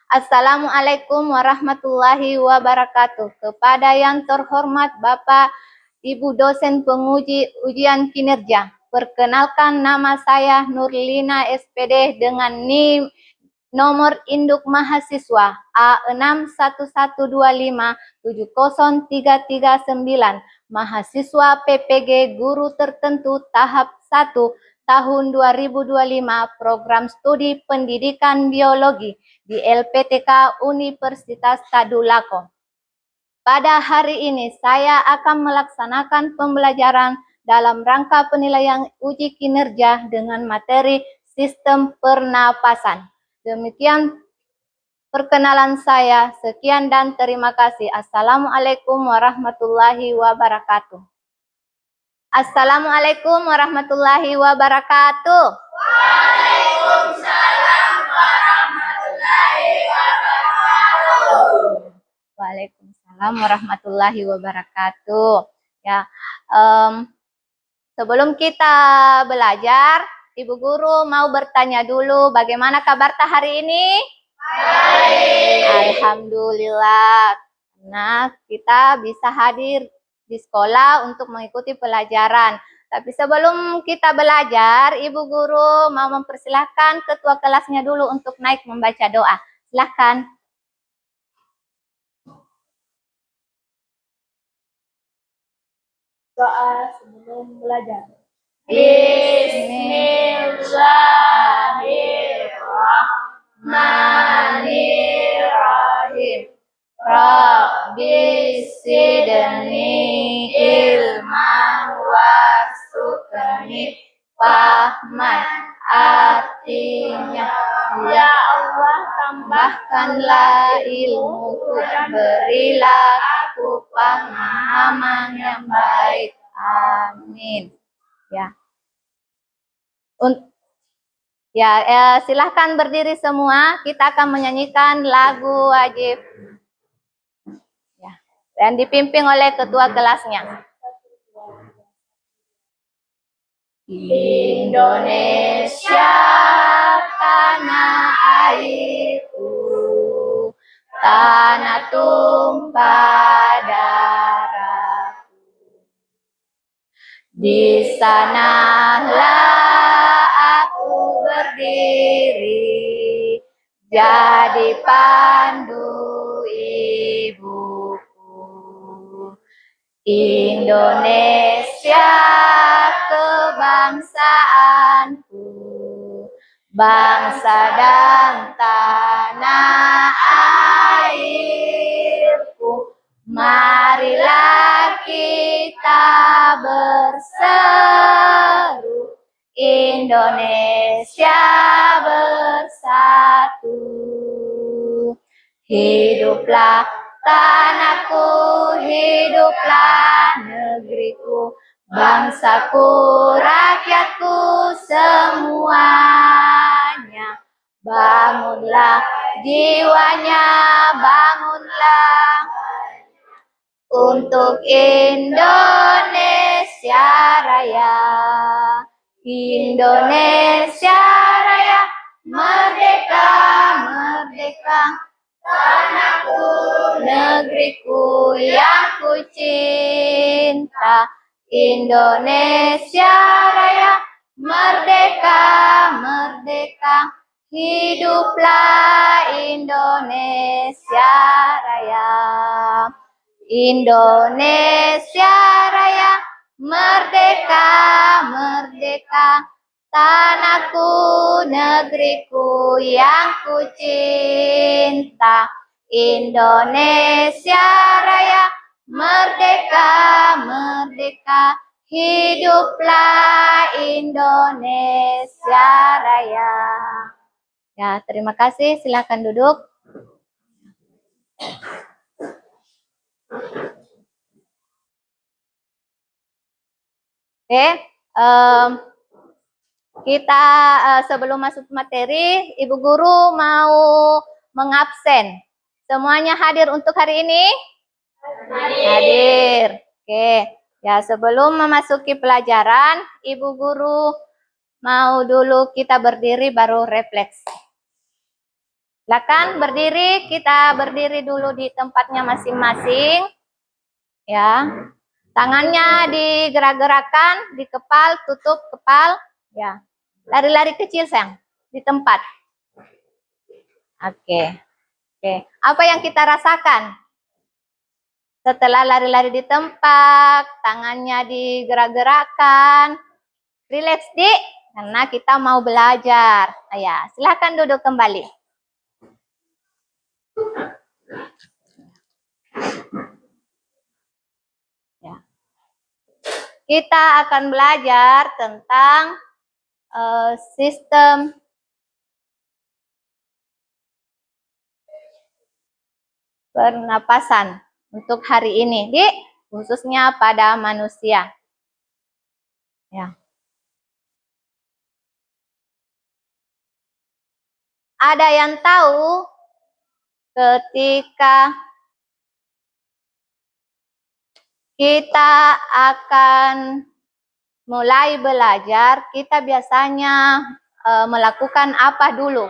Assalamualaikum warahmatullahi wabarakatuh. Kepada yang terhormat Bapak Ibu dosen penguji ujian kinerja. Perkenalkan, nama saya Nurlina SPD dengan NIM nomor induk mahasiswa A6112570339, mahasiswa PPG guru tertentu tahap 1 tahun 2025, program studi pendidikan biologi di LPTK Universitas Tadulako. Pada hari ini saya akan melaksanakan pembelajaran dalam rangka penilaian uji kinerja dengan materi sistem pernapasan. Demikian perkenalan saya. Sekian dan terima kasih. Assalamualaikum warahmatullahi wabarakatuh. Assalamualaikum warahmatullahi wabarakatuh. Waalaikumsalam warahmatullahi wabarakatuh. Waalaikumsalam warahmatullahi wabarakatuh. Ya, sebelum kita belajar, Ibu Guru mau bertanya dulu, bagaimana kabar hari ini? Baik. Alhamdulillah. Nah, kita bisa hadir di sekolah untuk mengikuti pelajaran. Tapi sebelum kita belajar, Ibu Guru mau mempersilahkan ketua kelasnya dulu untuk naik membaca doa. Silakan. Doa sebelum belajar. Bismillahirrahmanirrahim. Rabbi zidni ilman warzuqni fahman. Artinya, ya Allah, tambahkanlah ilmuku, berilah aku pemahaman yang baik. Amin. Silahkan berdiri semua. Kita akan menyanyikan lagu wajib. Dan dipimpin oleh ketua kelasnya. Indonesia tanah airku, tanah tumpah darahku. Di sanalah aku berdiri, jadi pandu ibuku. Indonesia kebangsaanku, bangsa dan tanah airku. Marilah kita berseru, Indonesia bersatu. Hiduplah tanahku, hiduplah negeriku, bangsaku, rakyatku semuanya. Bangunlah jiwanya, bangunlah untuk Indonesia Raya. Indonesia Raya, merdeka, merdeka. Tanahku, negeriku yang ku cinta. Indonesia Raya, merdeka, merdeka. Hiduplah Indonesia Raya. Indonesia Raya, merdeka, merdeka. Tanahku, negeriku yang ku cinta. Indonesia Raya, merdeka, merdeka. Hiduplah Indonesia Raya. Ya, terima kasih. Silakan duduk. Oke, kita sebelum masuk materi, Ibu Guru mau mengabsen. Semuanya hadir untuk hari ini? Hadir. Oke, ya sebelum memasuki pelajaran, Ibu Guru mau dulu kita berdiri baru refleks. Silakan berdiri, kita berdiri dulu di tempatnya masing-masing. Ya. Tangannya digerak-gerakkan, di kepal, tutup kepal. Ya. Lari-lari kecil, sayang, di tempat. Oke. Oke. Apa yang kita rasakan? Setelah lari-lari di tempat, tangannya digerak-gerakkan. Relax, Dik, karena kita mau belajar. Ya, silahkan duduk kembali. Ya. Kita akan belajar tentang sistem pernapasan untuk hari ini, Dik, khususnya pada manusia. Ya. Ada yang tahu ketika kita akan mulai belajar, kita biasanya melakukan apa dulu?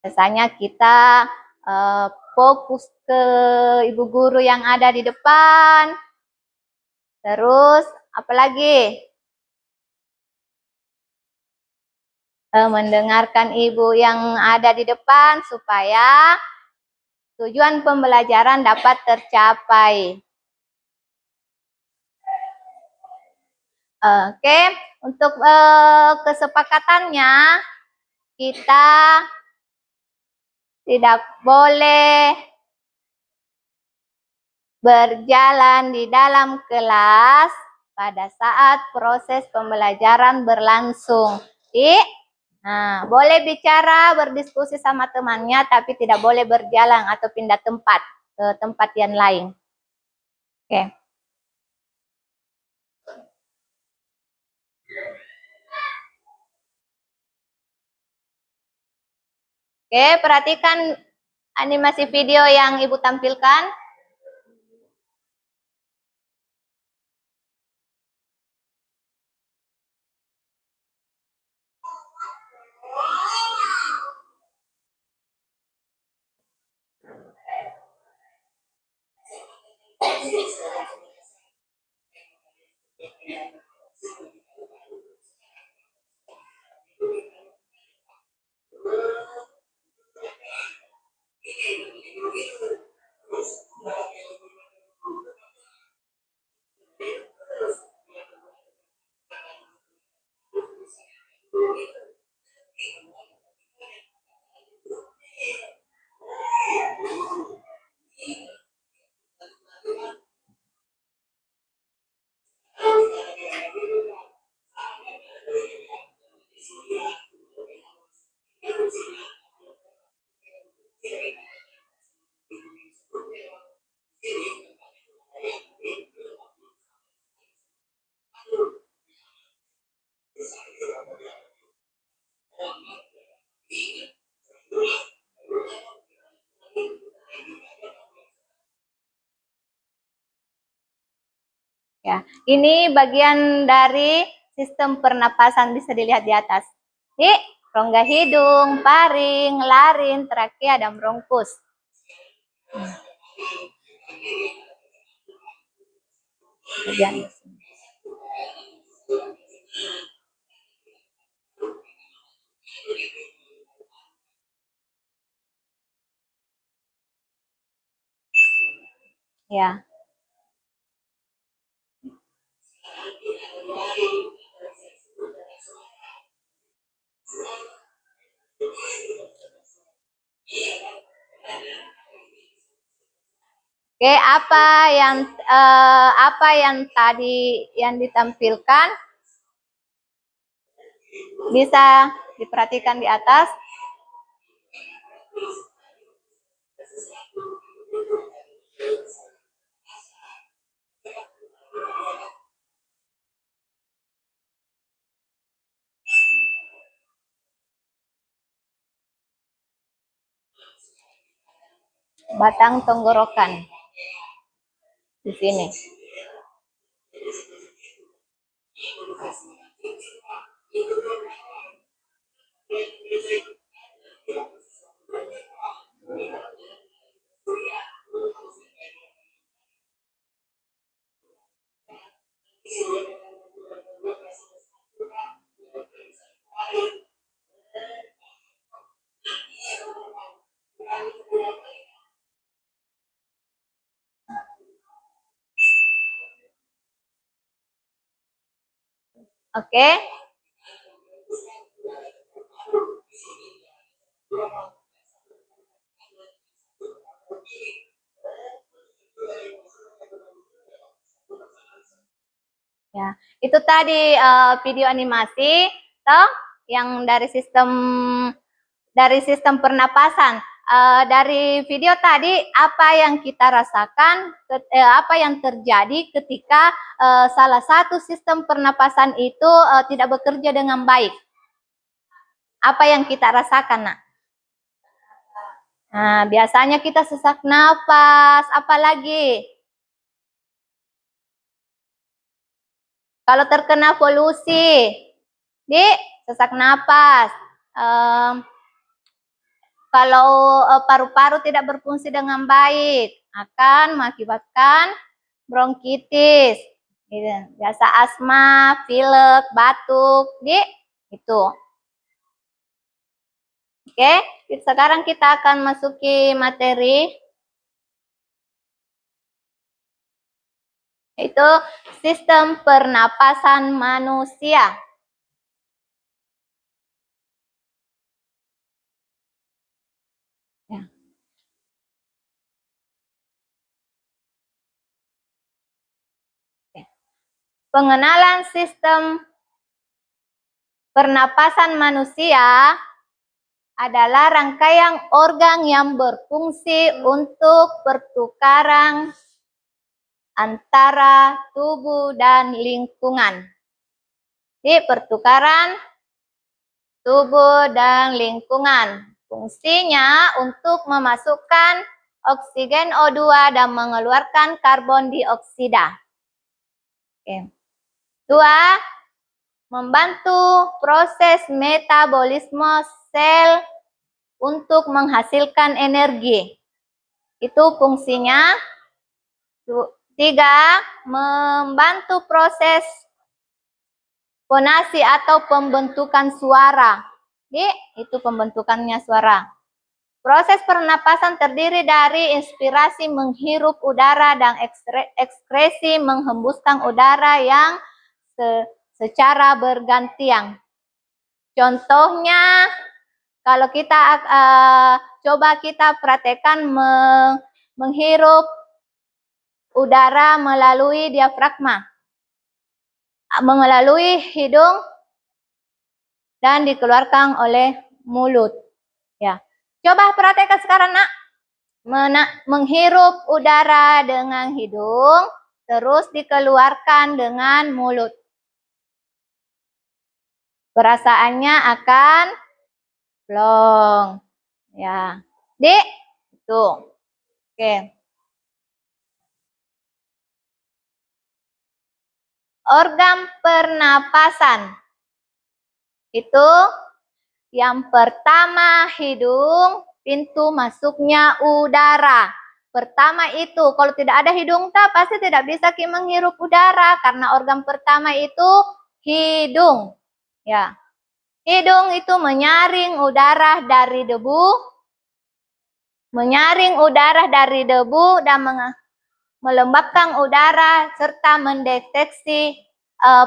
Biasanya kita fokus ke ibu guru yang ada di depan. Terus apalagi? Mendengarkan ibu yang ada di depan supaya tujuan pembelajaran dapat tercapai. Oke, untuk kesepakatannya kita tidak boleh berjalan di dalam kelas pada saat proses pembelajaran berlangsung. Nah, boleh bicara, berdiskusi sama temannya, tapi tidak boleh berjalan atau pindah tempat ke tempat yang lain. Oke. Oke, perhatikan animasi video yang Ibu tampilkan. Ya, ini bagian dari sistem pernapasan, bisa dilihat di atas. Rongga hidung, paring, larin, trakea, dan bronkus. Ya. Oke, apa yang tadi yang ditampilkan bisa diperhatikan di atas. Batang tenggorokan di sini. Oke. Ya, itu tadi video animasi toh yang dari sistem pernapasan. Dari video tadi apa yang kita rasakan, apa yang terjadi ketika salah satu sistem pernapasan itu tidak bekerja dengan baik. Apa yang kita rasakan, Nak? Nah, biasanya kita sesak napas, apalagi kalau terkena polusi, sesak napas. Kalau paru-paru tidak berfungsi dengan baik, akan mengakibatkan bronkitis, gitu. Biasa asma, pilek, batuk, itu. Oke, sekarang kita akan masuki materi, yaitu sistem pernapasan manusia. Ya. Pengenalan sistem pernapasan manusia adalah rangkaian organ yang berfungsi untuk pertukaran antara tubuh dan lingkungan. Di pertukaran tubuh dan lingkungan. Fungsinya untuk memasukkan oksigen O2 dan mengeluarkan karbon dioksida. Oke. 2. Membantu proses metabolisme sel untuk menghasilkan energi. Itu fungsinya. 3. Membantu proses fonasi atau pembentukan suara. Itu pembentukannya suara. Proses pernapasan terdiri dari inspirasi menghirup udara dan ekskresi menghembuskan udara yang secara bergantian. Contohnya, kalau kita coba kita praktekkan menghirup udara melalui diafragma, melalui hidung dan dikeluarkan oleh mulut. Ya, coba praktekkan sekarang, Nak. Menghirup udara dengan hidung, terus dikeluarkan dengan mulut. Perasaannya akan plong. Ya, itu. Oke. Organ pernapasan. Itu yang pertama hidung, pintu masuknya udara. Pertama itu, kalau tidak ada hidung pasti tidak bisa menghirup udara karena organ pertama itu hidung. Ya. Hidung itu menyaring udara dari debu, dan melembabkan udara serta mendeteksi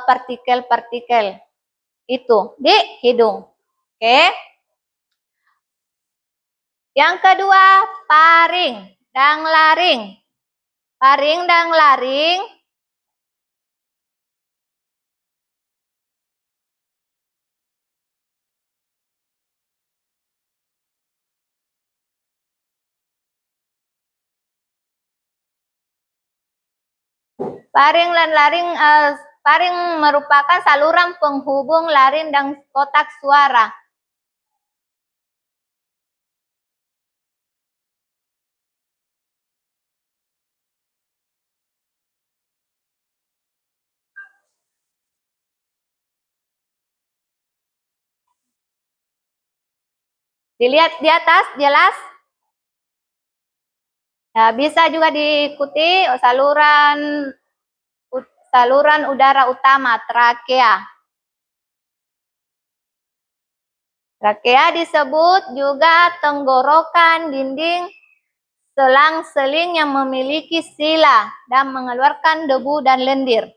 partikel-partikel. Itu di hidung. Oke. Yang kedua, paring dan laring. Paring dan laring paring merupakan saluran penghubung laring dan kotak suara. Dilihat di atas, jelas? Ya, bisa juga diikuti saluran udara utama, trakea. Trakea disebut juga tenggorokan dinding selang-seling yang memiliki sila dan mengeluarkan debu dan lendir.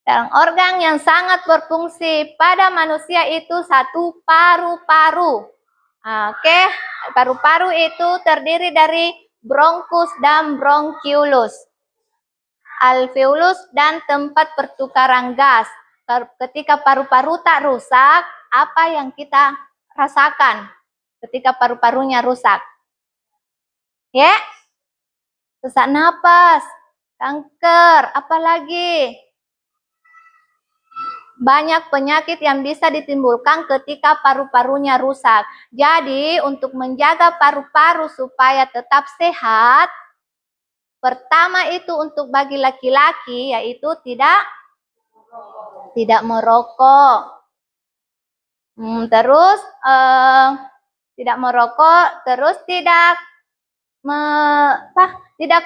Dan organ yang sangat berfungsi pada manusia itu satu paru-paru. Oke, paru-paru itu terdiri dari bronkus dan bronchiolus, alveolus dan tempat pertukaran gas. Ketika paru-paru tak rusak, apa yang kita rasakan ketika paru-parunya rusak? Ya, sesak napas, kanker, apalagi banyak penyakit yang bisa ditimbulkan ketika paru-parunya rusak. Jadi, untuk menjaga paru-paru supaya tetap sehat, pertama itu untuk bagi laki-laki yaitu tidak merokok. Terus tidak merokok, terus tidak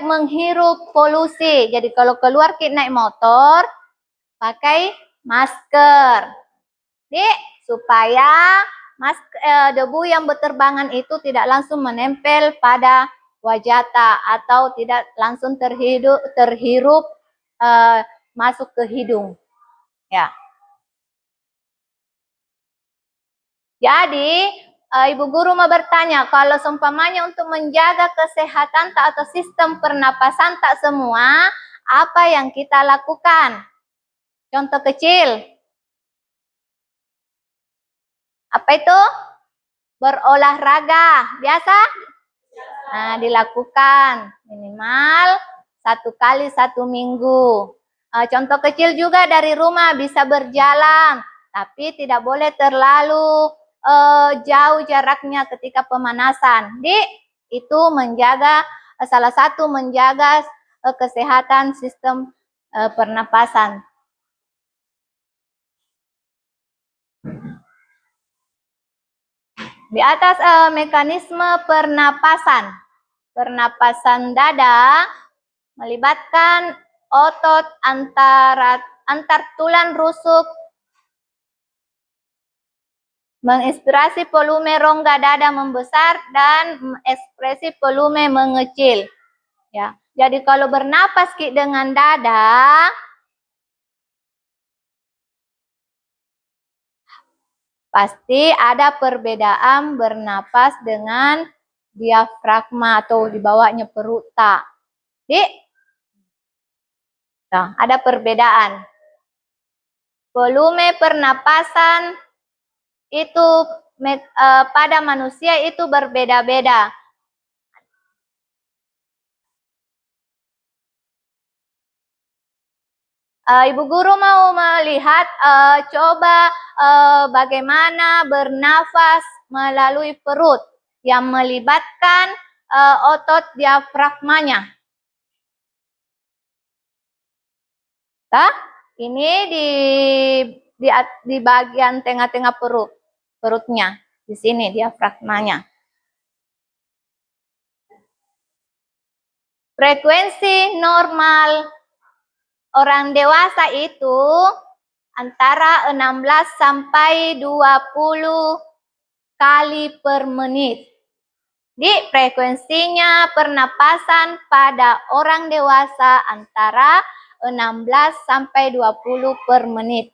menghirup polusi. Jadi kalau keluar kita naik motor, pakai masker. Supaya debu yang berterbangan itu tidak langsung menempel pada wajah atau tidak langsung terhirup masuk ke hidung. Ya. Jadi, Ibu Guru mau bertanya, kalau seumpamanya untuk menjaga kesehatan atau sistem pernapasan tak semua, apa yang kita lakukan? Contoh kecil. Apa itu? Berolahraga. Biasa? Nah, dilakukan minimal 1 kali 1 minggu. Contoh kecil juga dari rumah bisa berjalan, tapi tidak boleh terlalu jauh jaraknya ketika pemanasan. Itu menjaga salah satu menjaga kesehatan sistem pernapasan. Di atas mekanisme pernapasan. Pernapasan dada melibatkan otot antar tulang rusuk, menginspirasi volume rongga dada membesar dan ekspresi volume mengecil. Ya, jadi kalau bernapas dengan dada, pasti ada perbedaan bernapas dengan diafragma atau di bawahnya perut tak. Nah, ada perbedaan. Volume pernapasan itu pada manusia itu berbeda-beda. Ibu Guru mau melihat coba bagaimana bernafas melalui perut yang melibatkan otot diafragmanya. Ini di bagian tengah-tengah perutnya, di sini diafragmanya. Frekuensi normal orang dewasa itu antara 16 sampai 20 kali per menit. Frekuensinya pernapasan pada orang dewasa antara 16 sampai 20 per menit.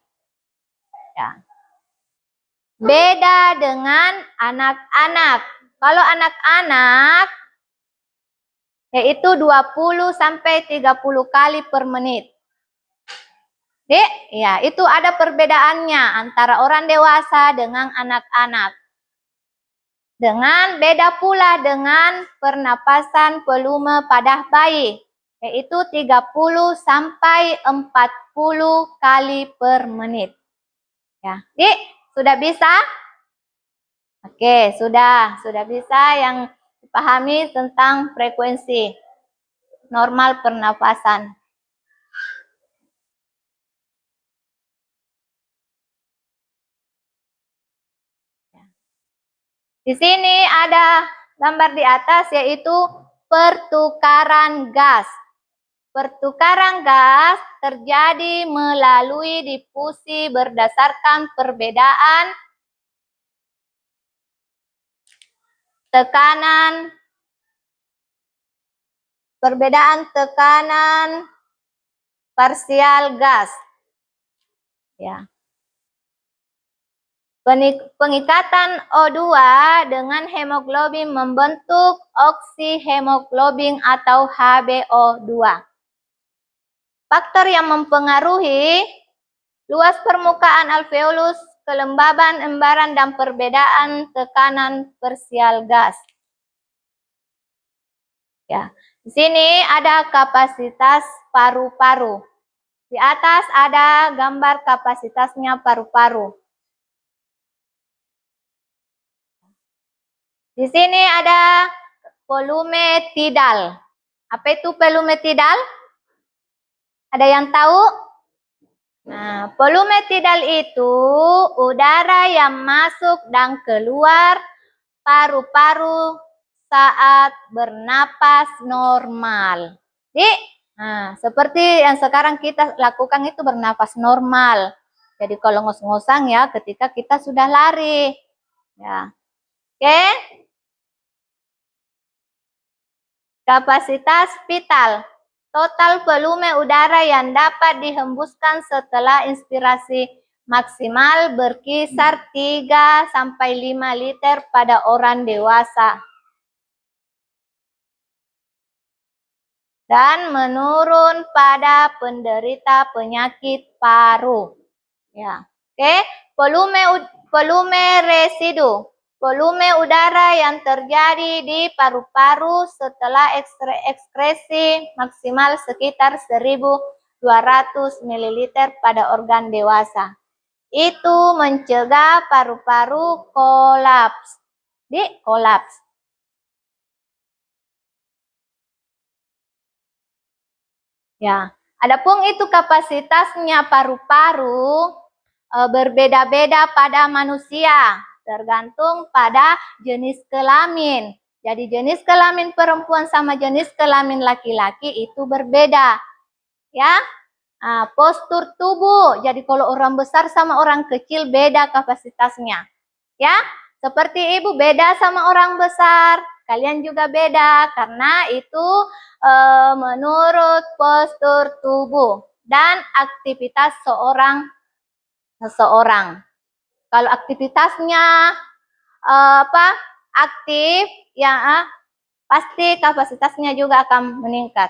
Ya. Beda dengan anak-anak. Kalau anak-anak yaitu 20 sampai 30 kali per menit. Ya, itu ada perbedaannya antara orang dewasa dengan anak-anak. Dengan beda pula dengan pernapasan volume pada bayi, yaitu 30 sampai 40 kali per menit. Ya, sudah bisa? Oke, sudah bisa yang dipahami tentang frekuensi normal pernapasan. Di sini ada gambar di atas yaitu pertukaran gas. Pertukaran gas terjadi melalui difusi berdasarkan perbedaan tekanan parsial gas. Ya. Pengikatan O2 dengan hemoglobin membentuk oksihemoglobin atau HbO2. Faktor yang mempengaruhi luas permukaan alveolus, kelembaban embaran, dan perbedaan tekanan parsial gas. Ya, di sini ada kapasitas paru-paru. Di atas ada gambar kapasitasnya paru-paru. Di sini ada volume tidal. Apa itu volume tidal? Ada yang tahu? Nah, volume tidal itu udara yang masuk dan keluar paru-paru saat bernapas normal. Nah, seperti yang sekarang kita lakukan itu bernapas normal. Jadi kalau ngos-ngosan ya ketika kita sudah lari. Ya. Oke. Kapasitas vital. Total volume udara yang dapat dihembuskan setelah inspirasi maksimal berkisar 3-5 liter pada orang dewasa. Dan menurun pada penderita penyakit paru. Ya. Oke, volume residu. Volume udara yang terjadi di paru-paru setelah ekskresi maksimal sekitar 1.200 ml pada organ dewasa. Itu mencegah paru-paru kolaps. Kolaps. Ya, adapun itu kapasitasnya paru-paru berbeda-beda pada manusia. Tergantung pada jenis kelamin. Jadi jenis kelamin perempuan sama jenis kelamin laki-laki itu berbeda. Ya, nah, postur tubuh. Jadi kalau orang besar sama orang kecil beda kapasitasnya. Ya, seperti ibu beda sama orang besar. Kalian juga beda karena itu menurut postur tubuh dan aktivitas seseorang. Kalau aktivitasnya aktif, ya pasti kapasitasnya juga akan meningkat.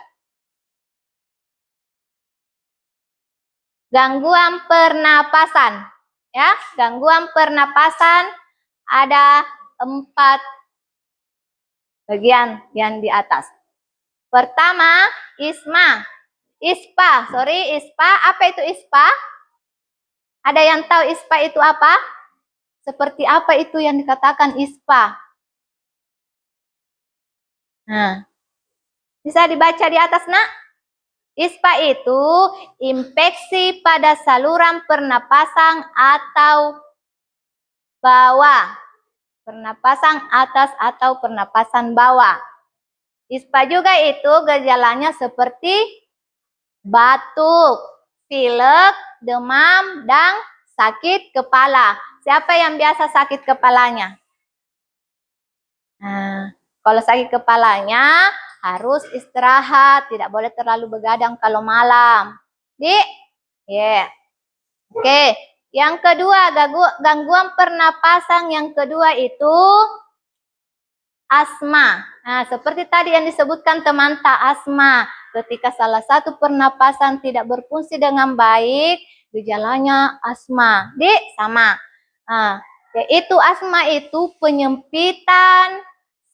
Gangguan pernapasan, ya, gangguan pernapasan ada 4 bagian yang di atas. Pertama, ISPA. Apa itu ISPA? Ada yang tahu ISPA itu apa? Seperti apa itu yang dikatakan ISPA? Nah, bisa dibaca di atas, nak? ISPA itu infeksi pada saluran pernapasan atau bawah. Pernapasan atas atau pernapasan bawah. ISPA juga itu gejalanya seperti batuk, pilek, demam, dan sakit kepala. Siapa yang biasa sakit kepalanya? Nah, kalau sakit kepalanya harus istirahat, tidak boleh terlalu begadang kalau malam. Oke. Yang kedua, gangguan pernapasan yang kedua itu asma. Nah, seperti tadi yang disebutkan teman asma. Ketika salah satu pernapasan tidak berfungsi dengan baik, gejalanya asma. Sama. Nah, yaitu asma itu penyempitan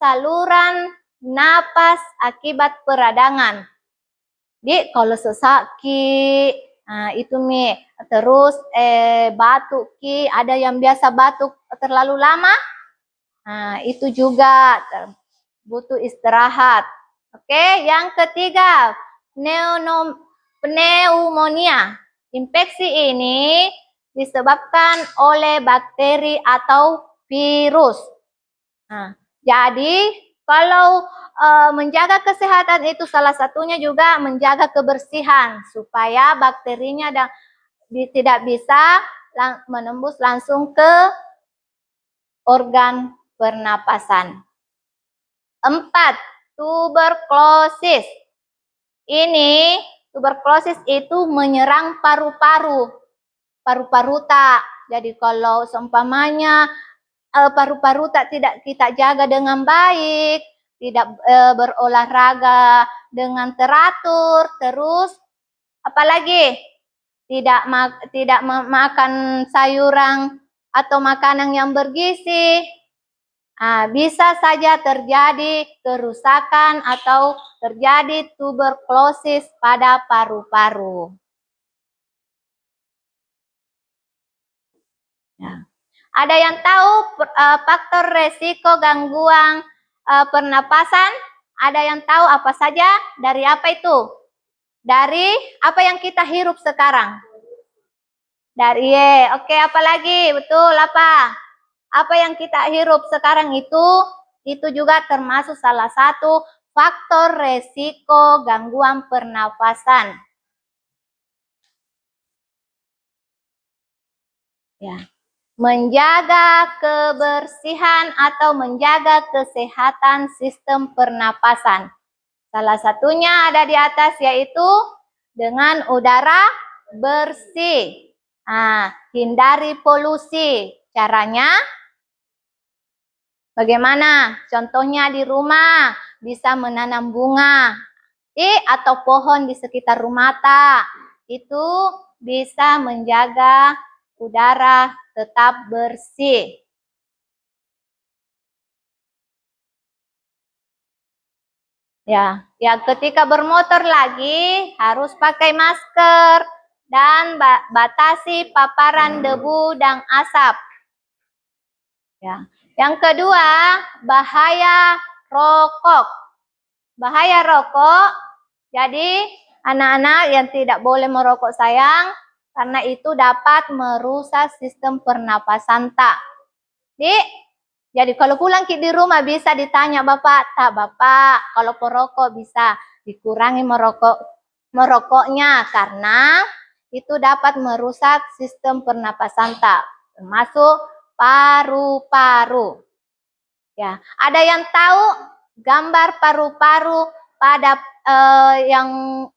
saluran napas akibat peradangan. Kalau sakit, nah itu terus batuk ada yang biasa batuk terlalu lama, nah itu juga butuh istirahat. Oke, yang ketiga, pneumonia. Infeksi ini disebabkan oleh bakteri atau virus. Nah, jadi kalau menjaga kesehatan itu salah satunya juga menjaga kebersihan supaya bakterinya tidak bisa menembus langsung ke organ pernapasan. 4. Tuberkulosis. Tuberkulosis itu menyerang paru-paru. paru-paru tak. Jadi kalau seumpamanya paru-paru tak tidak kita jaga dengan baik, tidak berolahraga dengan teratur, terus apalagi tidak makan sayuran atau makanan yang bergizi, bisa saja terjadi kerusakan atau terjadi tuberkulosis pada paru-paru. Ya. Ada yang tahu faktor resiko gangguan pernapasan? Ada yang tahu apa saja? Dari apa itu? Dari apa yang kita hirup sekarang? Dari oke, apa lagi? Betul, apa? Apa yang kita hirup sekarang itu juga termasuk salah satu faktor resiko gangguan pernapasan. Ya. Menjaga kebersihan atau menjaga kesehatan sistem pernapasan. Salah satunya ada di atas, yaitu dengan udara bersih. Hindari polusi. Caranya bagaimana? Contohnya di rumah bisa menanam bunga atau pohon di sekitar rumah tak. Itu bisa menjaga udara tetap bersih. Ya, ketika bermotor lagi harus pakai masker dan batasi paparan debu dan asap. Ya. Yang kedua, bahaya rokok. Bahaya rokok. Jadi, anak-anak yang tidak boleh merokok sayang, karena itu dapat merusak sistem pernapasan tak. Jadi kalau pulang di rumah bisa ditanya bapak, kalau perokok bisa dikurangi merokoknya karena itu dapat merusak sistem pernapasan tak, termasuk paru-paru. Ya, ada yang tahu gambar paru-paru pada yang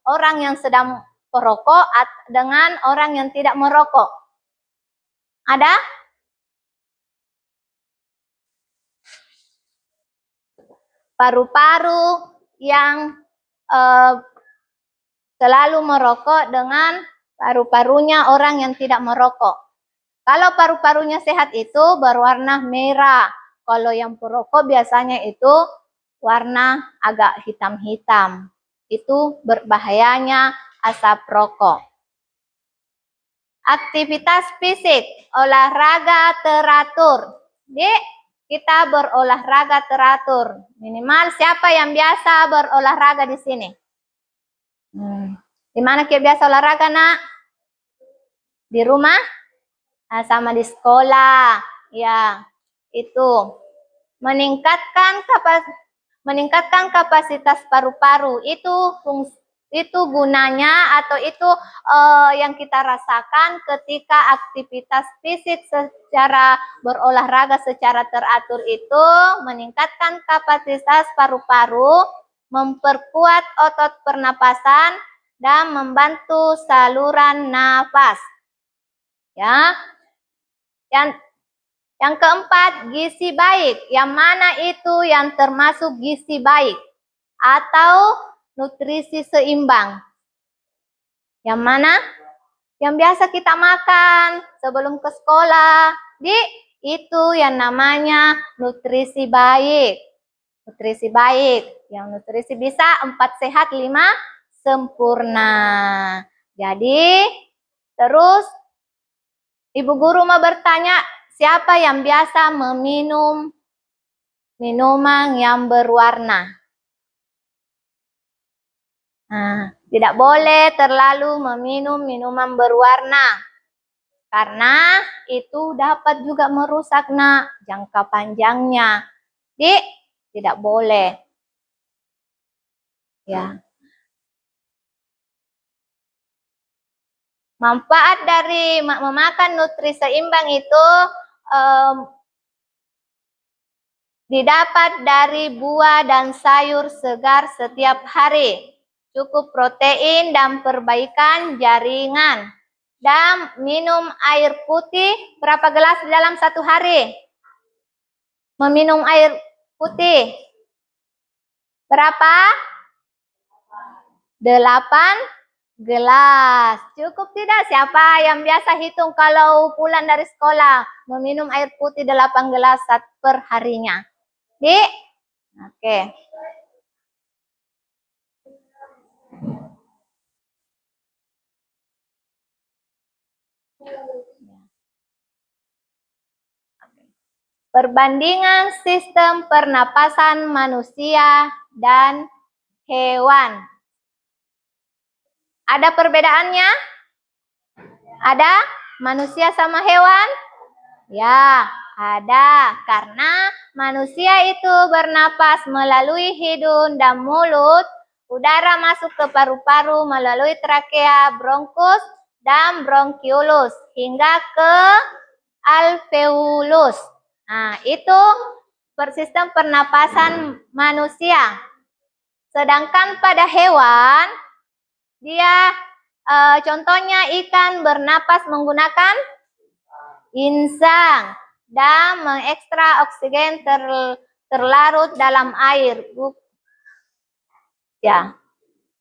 orang yang sedang perokok dengan orang yang tidak merokok? Ada? Paru-paru yang selalu merokok dengan paru-parunya orang yang tidak merokok. Kalau paru-parunya sehat itu berwarna merah. Kalau yang perokok biasanya itu warna agak hitam-hitam. Itu berbahayanya asap rokok. Aktivitas fisik, olahraga teratur. Kita berolahraga teratur. Minimal siapa yang biasa berolahraga di sini? Di mana kita biasa olahraga, Nak? Di rumah? Sama di sekolah. Ya, itu. Meningkatkan kapasitas paru-paru. Itu gunanya atau itu yang kita rasakan ketika aktivitas fisik secara berolahraga secara teratur itu meningkatkan kapasitas paru-paru, memperkuat otot pernapasan, dan membantu saluran nafas. Ya. Yang keempat, gizi baik. Yang mana itu yang termasuk gizi baik? Atau nutrisi seimbang. Yang mana? Yang biasa kita makan sebelum ke sekolah. Itu yang namanya nutrisi baik. Nutrisi baik. Yang nutrisi bisa 4 sehat, 5 sempurna. Jadi, terus Ibu Guru mau bertanya, siapa yang biasa meminum minuman yang berwarna? Tidak boleh terlalu meminum minuman berwarna. Karena itu dapat juga merusak jangka panjangnya. Tidak boleh. Ya. Manfaat dari memakan nutrisi seimbang itu didapat dari buah dan sayur segar setiap hari. Cukup protein dan perbaikan jaringan. dan minum air putih berapa gelas dalam satu hari? Meminum air putih berapa? 8 gelas. Cukup tidak? Siapa yang biasa hitung kalau pulang dari sekolah meminum air putih 8 gelas per harinya? Dik? Oke. Perbandingan sistem pernapasan manusia dan hewan. Ada perbedaannya? Ada? Manusia sama hewan? Ya, ada. Karena manusia itu bernapas melalui hidung dan mulut, udara masuk ke paru-paru melalui trakea, bronkus, dan bronkiolus hingga ke alveolus. Nah, itu sistem pernapasan manusia. Sedangkan pada hewan, dia contohnya ikan bernapas menggunakan insang dan mengekstrak oksigen terlarut dalam air. Ya,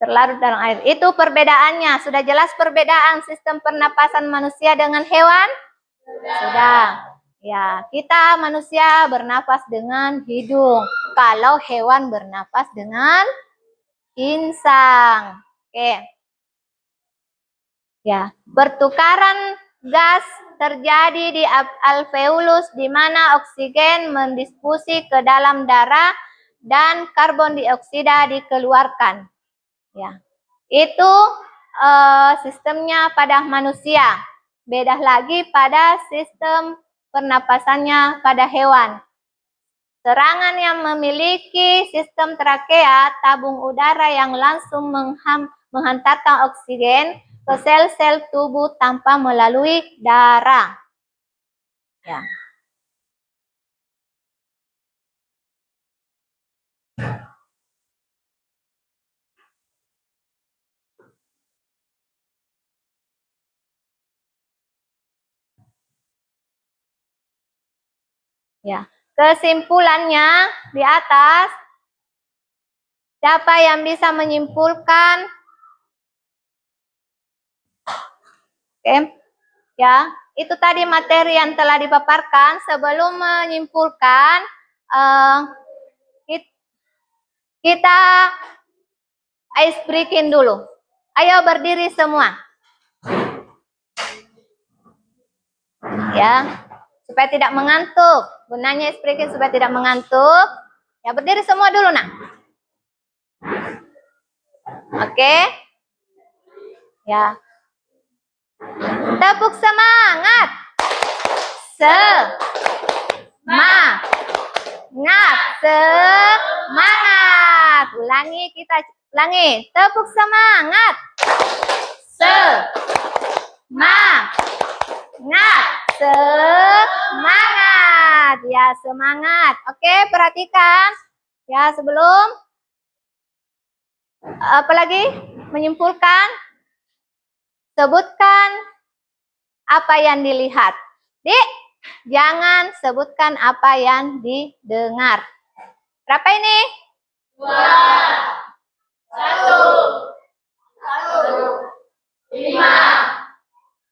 terlarut dalam air. Itu perbedaannya. Sudah jelas perbedaan sistem pernapasan manusia dengan hewan? Sudah. Ya, kita manusia bernapas dengan hidung. Kalau hewan bernapas dengan insang. Oke. Ya, pertukaran gas terjadi di alveolus di mana oksigen mendiskusi ke dalam darah dan karbon dioksida dikeluarkan. Ya. Itu sistemnya pada manusia. Beda lagi pada sistem pernapasannya pada hewan. Serangan yang memiliki sistem trakea, tabung udara yang langsung menghantarkan oksigen ke sel-sel tubuh tanpa melalui darah. Ya. Ya. Kesimpulannya di atas, siapa yang bisa menyimpulkan? Oke. Ya, itu tadi materi yang telah dipaparkan. Sebelum menyimpulkan, kita ice breaking dulu. Ayo berdiri semua. Ya, supaya tidak mengantuk. Gunanya ice breaking supaya tidak mengantuk. Ya, berdiri semua dulu, nak. Oke. Ya. Tepuk semangat. Semangat. Semangat. Ulangi, kita ulangi. Tepuk semangat. Semangat. Semangat. Ya, semangat. Oke, perhatikan. Ya, sebelum apalagi menyimpulkan, sebutkan apa yang dilihat. Dik, jangan sebutkan apa yang didengar. Berapa ini? 2, 1, 5,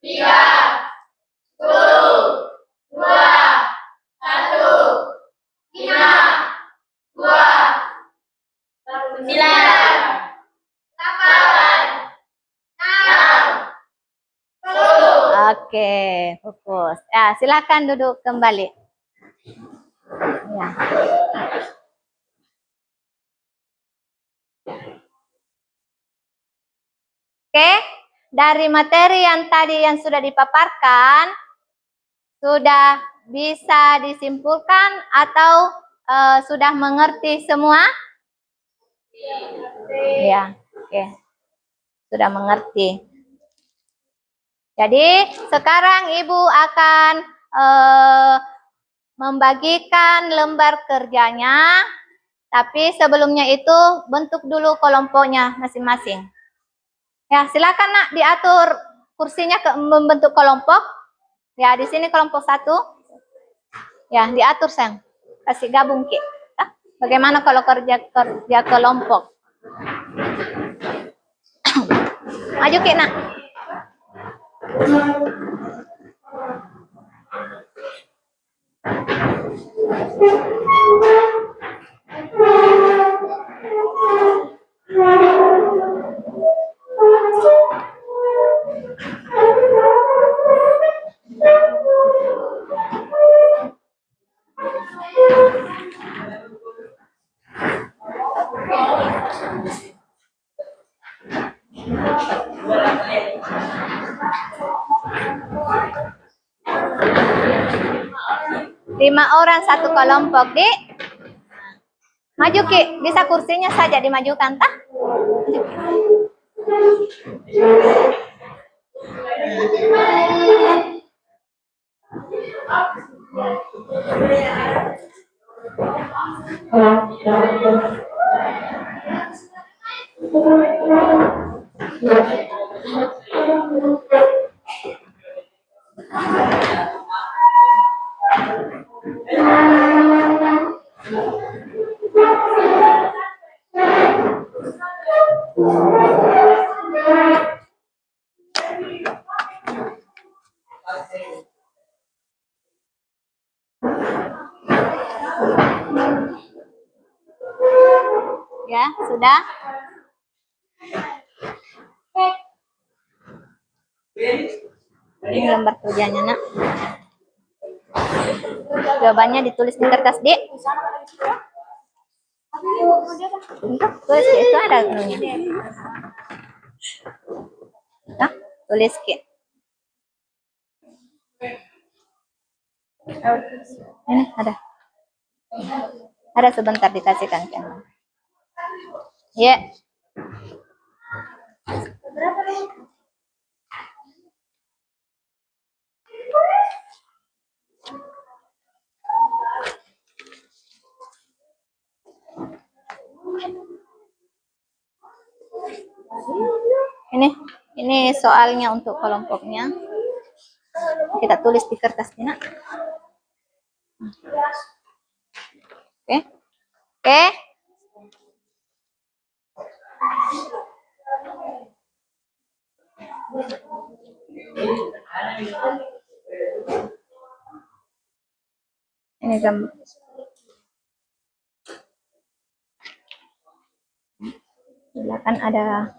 3, 10, 2, 1, 5, 2, 9, 8, 6, 10. Oke, fokus. Ya, silakan duduk kembali. Ya. Oke, dari materi yang tadi yang sudah dipaparkan, sudah bisa disimpulkan atau sudah mengerti semua? Ya, oke. Sudah mengerti. Jadi, sekarang Ibu akan membagikan lembar kerjanya, tapi sebelumnya itu bentuk dulu kelompoknya masing-masing. Ya, silakan nak diatur kursinya membentuk kelompok. Ya, di sini kelompok 1. Ya, diatur sayang. Kasih gabung Ki. Bagaimana kalau kerja kelompok? Maju Ki, nak. Lima orang satu kelompok, Dik. Maju Ki, bisa kursinya saja dimajukan, tah? Ya, sudah. Ini lembar kerjanya, nak. Jawabannya ditulis di kertas, Dik. Untuk tulis itu ada anunya. Nah, tulis Ki. Ini ada. Ada sebentar dikasihkan Ki. Ya. Ini soalnya untuk kelompoknya. Kita tulis di kertas ini, nak. Oke. Oke. Ini gambar. Di belakang ada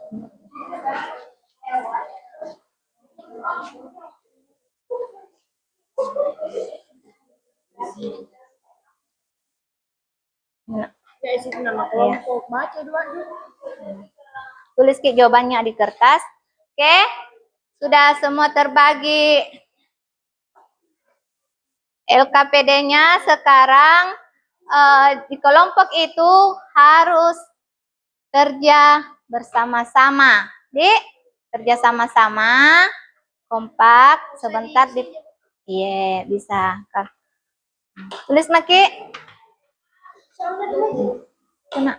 Ya, isi nama kelompok. Baca dua. tulis Ki jawabannya di kertas. Oke. Sudah semua terbagi. LKPD-nya sekarang di kelompok itu harus kerja bersama-sama. Dik, kerja sama-sama, kompak, sebentar di iya, bisa. Tulis Maki. Kena.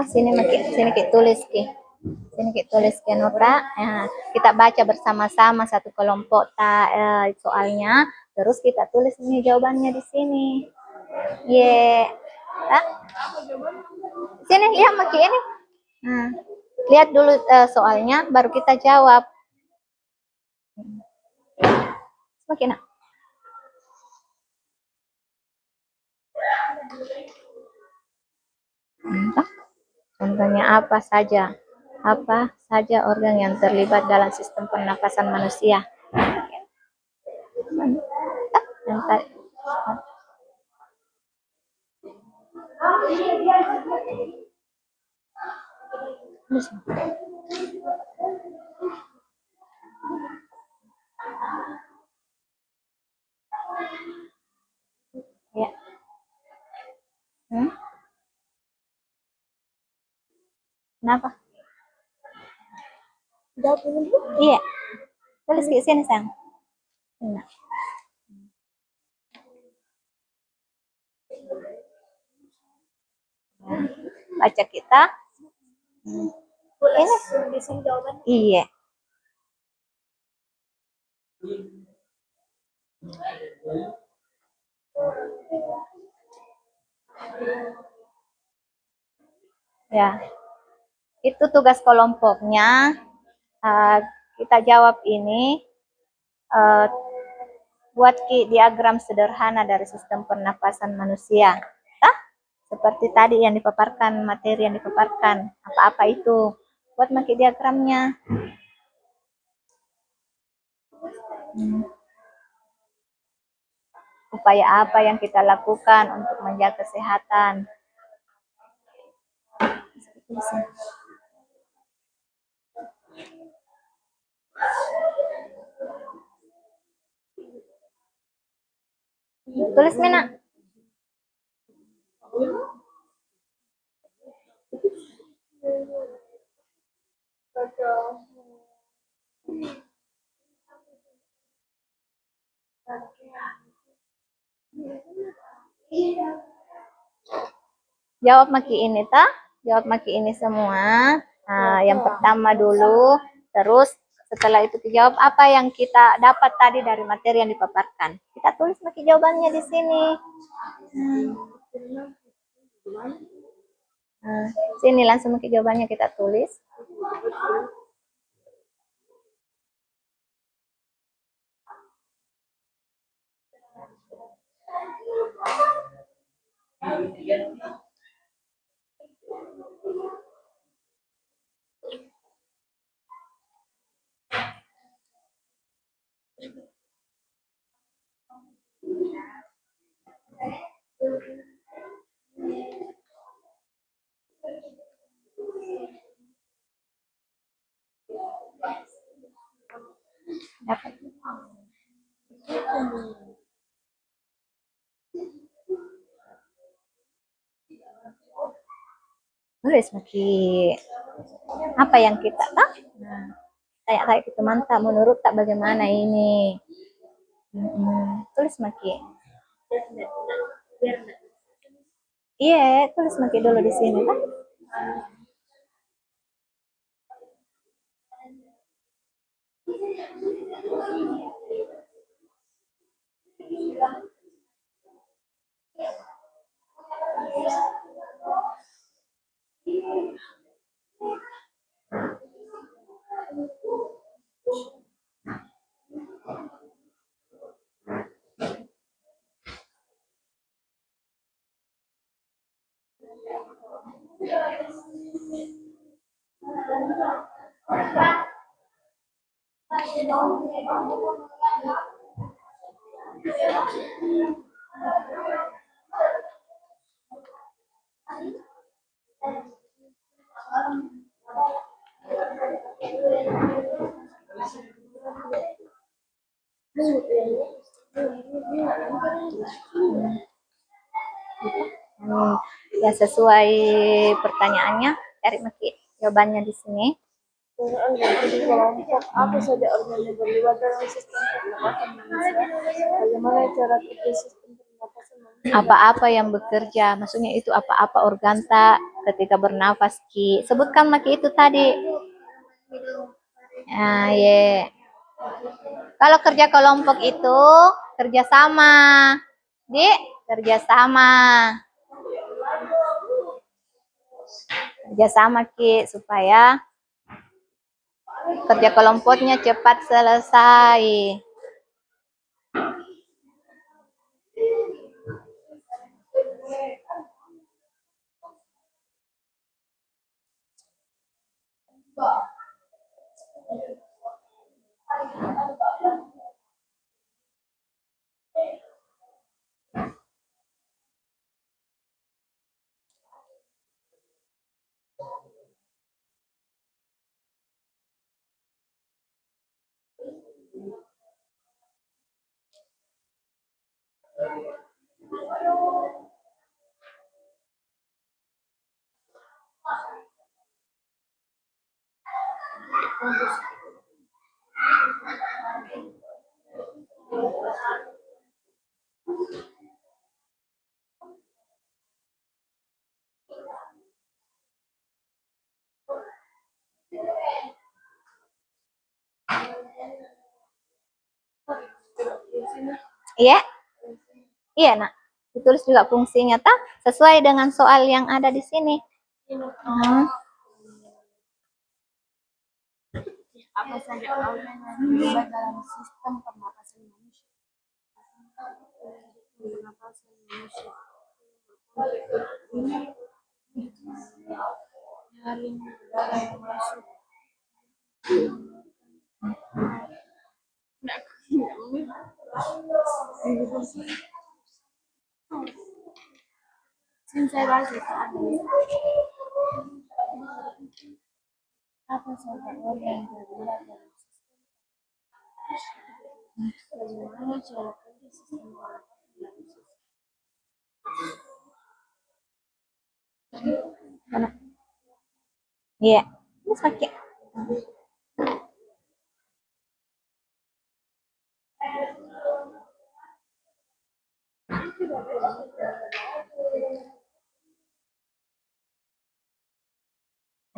Sini Maki, sini Ki tulis Ki. Sini Ki tulis Ki nota. Nah, kita baca bersama-sama satu kelompok soalnya, terus kita tulis ini jawabannya di sini. Ye. Sini lihat Maki ini. Nah, lihat dulu soalnya baru kita jawab. Semakin nak. Contohnya apa saja? Apa saja organ yang terlibat dalam sistem pernapasan manusia? Ya. Kenapa? Iya. Tulis di sini, sayang. Nah, baca kita. Ini di sini jawaban. Iya. Ya, itu tugas kelompoknya. Kita jawab ini. Buat diagram sederhana dari sistem pernapasan manusia. Seperti tadi yang dipaparkan, materi yang dipaparkan. Apa-apa itu. Buat pakai diagramnya. Upaya apa yang kita lakukan untuk menjaga kesehatan. Tulis Mina. Jawab maki ini ta? Jawab maki ini semua. Nah, yang pertama dulu, terus setelah itu dijawab apa yang kita dapat tadi dari materi yang dipaparkan. Kita tulis maki jawabannya di sini. Nah, sini langsung maki jawabannya kita tulis. Dapat. Tulis maki apa yang kita tak? Nah, kayak kita mantap menurut tak bagaimana ini. Tulis maki. Iya, tulis maki dulu di sini kan. Ya sesuai pertanyaannya, cari maki jawabannya di sini. Di kelompok apa saja organ yang terlibat dalam sistem pernapasan manusia? Bagaimana cara kerja sistem pernapasan manusia? Apa-apa yang bekerja, maksudnya itu apa-apa organ tak ketika bernafas ki. Sebutkan maki itu tadi. Nah, ye. Kalau kerja kelompok itu kerjasama, di kerjasama. Kerjasama ki supaya kerja kelompoknya cepat selesai. Iya, iya nak. Ditulis juga fungsinya tak sesuai dengan soal yang ada di sini. Apa saja organ yang terlibat dalam sistem pernapasan manusia? Pernapasan manusia. Jaring udara yang masuk. Saya bahas itu apa saja organ yang terlibat dalam sistem bagaimana cara kerja sistem pernapasan Mana? Iya, ini sakit.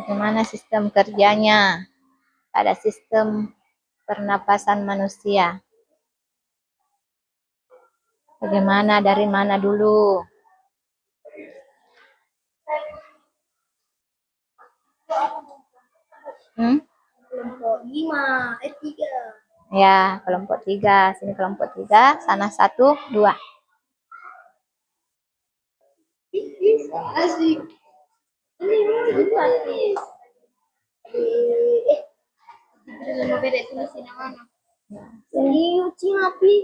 Bagaimana sistem kerjanya pada sistem pernapasan manusia? Bagaimana, dari mana dulu? kelompok 3. Ya, kelompok 3. Sini kelompok 3, sana 1, 2. Asik. Ini pasti. Dengan beda tulisin yang mana? Ini ucing api.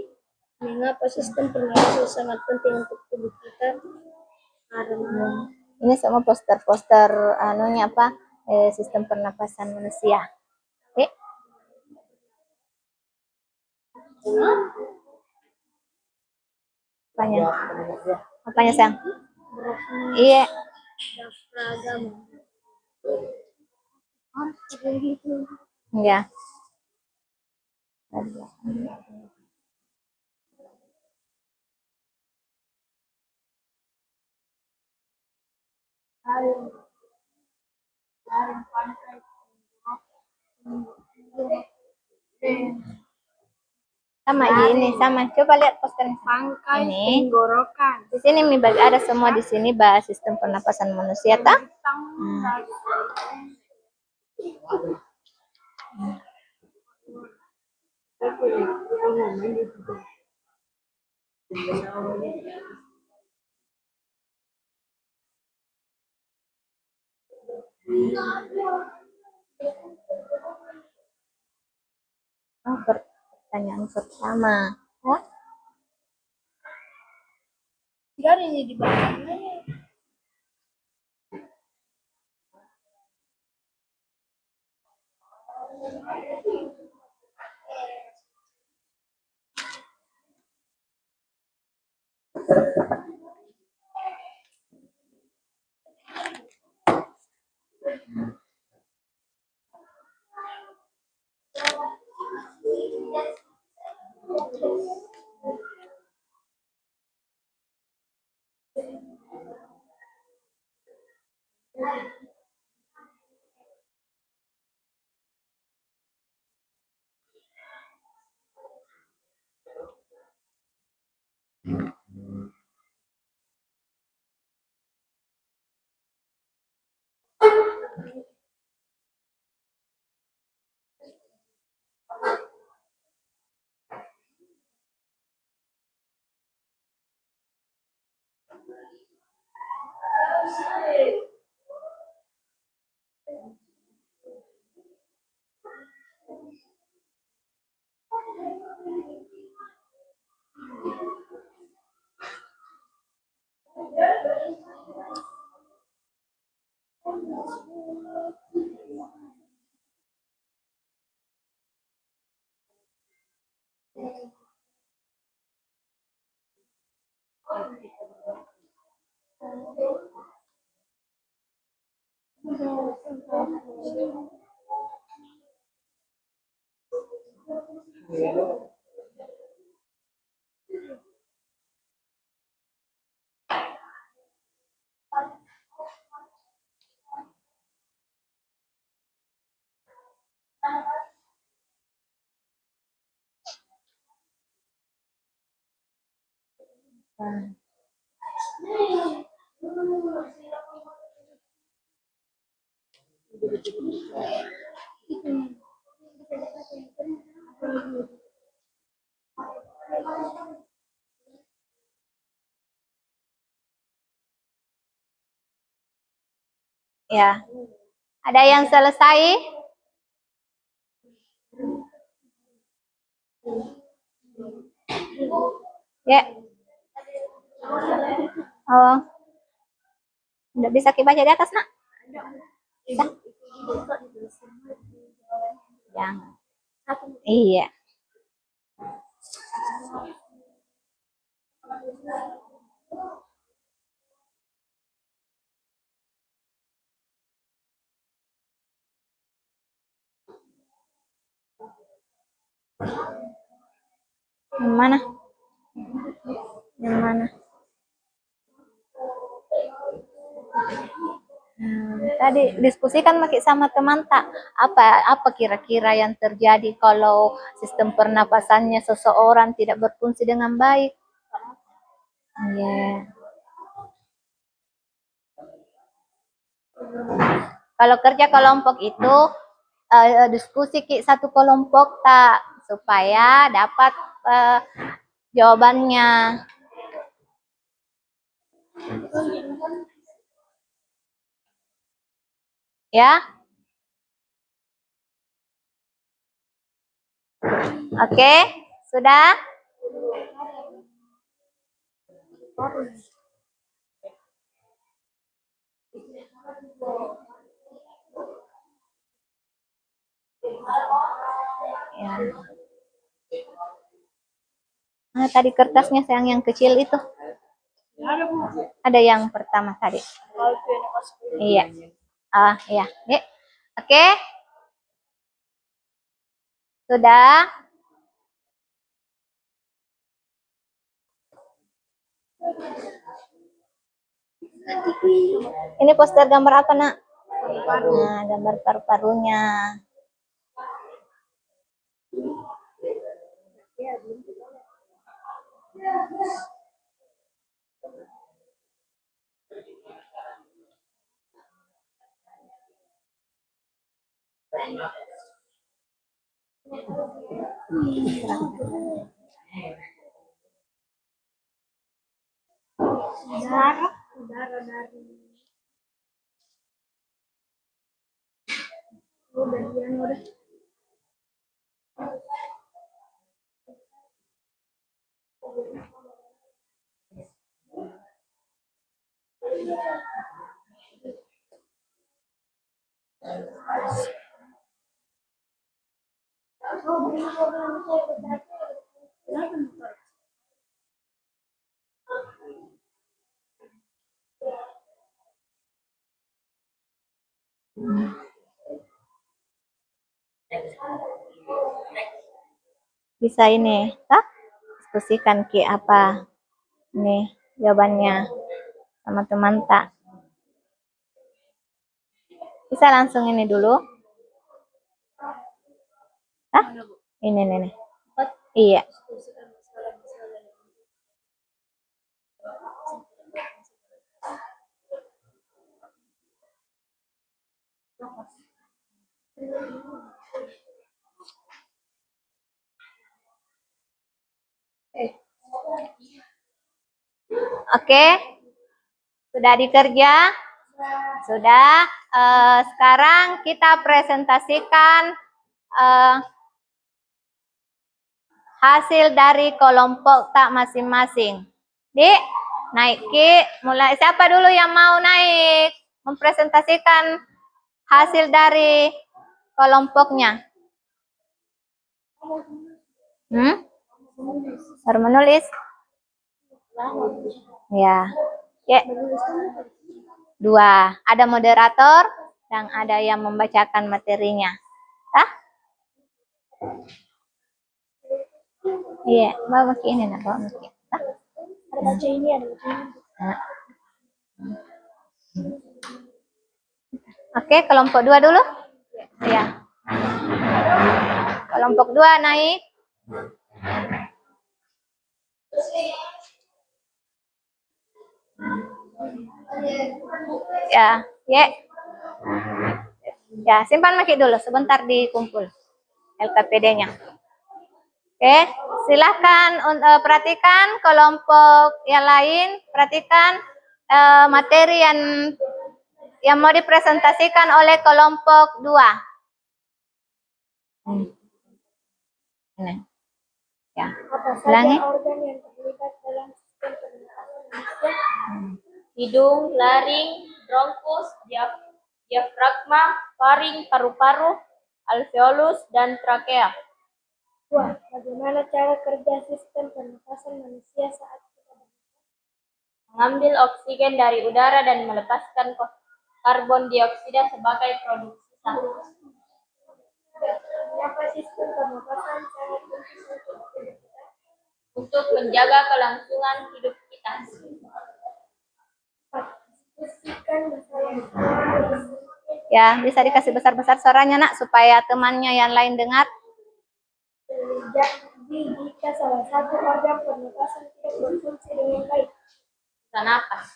Mengapa sistem pernapasan sangat penting untuk tubuh kita? Karena Ini semua poster-poster anunya apa? Sistem pernapasan manusia. Oke. Apanya? Apanya, sayang? Iya. diafragma. Gitu. Iya. Jaring pantai Sama ini, sama. Coba lihat poster pangkai ini. tenggorokan. Di sini ada semua di sini bahas sistem pernapasan manusia, tak? Pertanyaan pertama. Hah? Tidak ada yang di belakangnya. Ya. Ada yang selesai? Ya. Oh. Udah bisa baca di atas, Nak? Bisa? Jangan. Iya. Yang mana? Yang mana? Tadi diskusikan pakai sama teman tak apa kira-kira yang terjadi kalau sistem pernapasannya seseorang tidak berfungsi dengan baik. Yeah. Kalau kerja kelompok itu diskusi satu kelompok tak supaya dapat jawabannya. Ya. Oke, sudah? Ya. Tadi kertasnya sayang yang kecil itu. Ada yang pertama tadi. Iya. Iya. Oke. Sudah? Ini poster gambar apa, Nak? Nah, gambar paru-parunya. Darah dari udah. Bisa ini, tak? Diskusikan apa ini jawabannya sama teman tak? Bisa langsung ini dulu? Hah? Ini nih. Iya. Oke. Sudah dikerja? Sudah. Sekarang kita presentasikan hasil dari kelompok tak masing-masing. Dik, naik Ki. Mulai siapa dulu yang mau naik? Mempresentasikan hasil dari kelompoknya. Baru menulis? Ya. Ya. 2. Ada moderator dan ada yang membacakan materinya. Hah? Iya, bawa maki ini nak, bawa maki. Ada baca ini, ada baca ini. Nah. Oke, kelompok 2 dulu. Ya. Kelompok 2 naik. Ya, ya. Ya, simpan maki dulu sebentar dikumpul LKPD-nya. Oke, silahkan perhatikan kelompok yang lain, perhatikan materi yang mau dipresentasikan oleh kelompok 2. Ini. Ya. Apa Ulangi. saja organ yang terlibat dalam sistem pernapasan manusia? Hidung, laring, bronkus, diafragma, faring, paru-paru, alveolus, dan trakea. Wah, bagaimana cara kerja sistem pernapasan manusia saat kita bernafas? Mengambil oksigen dari udara dan melepaskan karbon dioksida sebagai produksi satu. Mengapa sistem pernapasan sangat penting untuk tubuh kita? Untuk menjaga kelangsungan hidup kita. Diskusikan masalah Ya, bisa dikasih besar-besar suaranya nak supaya temannya yang lain dengar. jadi jika salah satu organ pernapasan tidak berfungsi dengan baik. Bisa napas.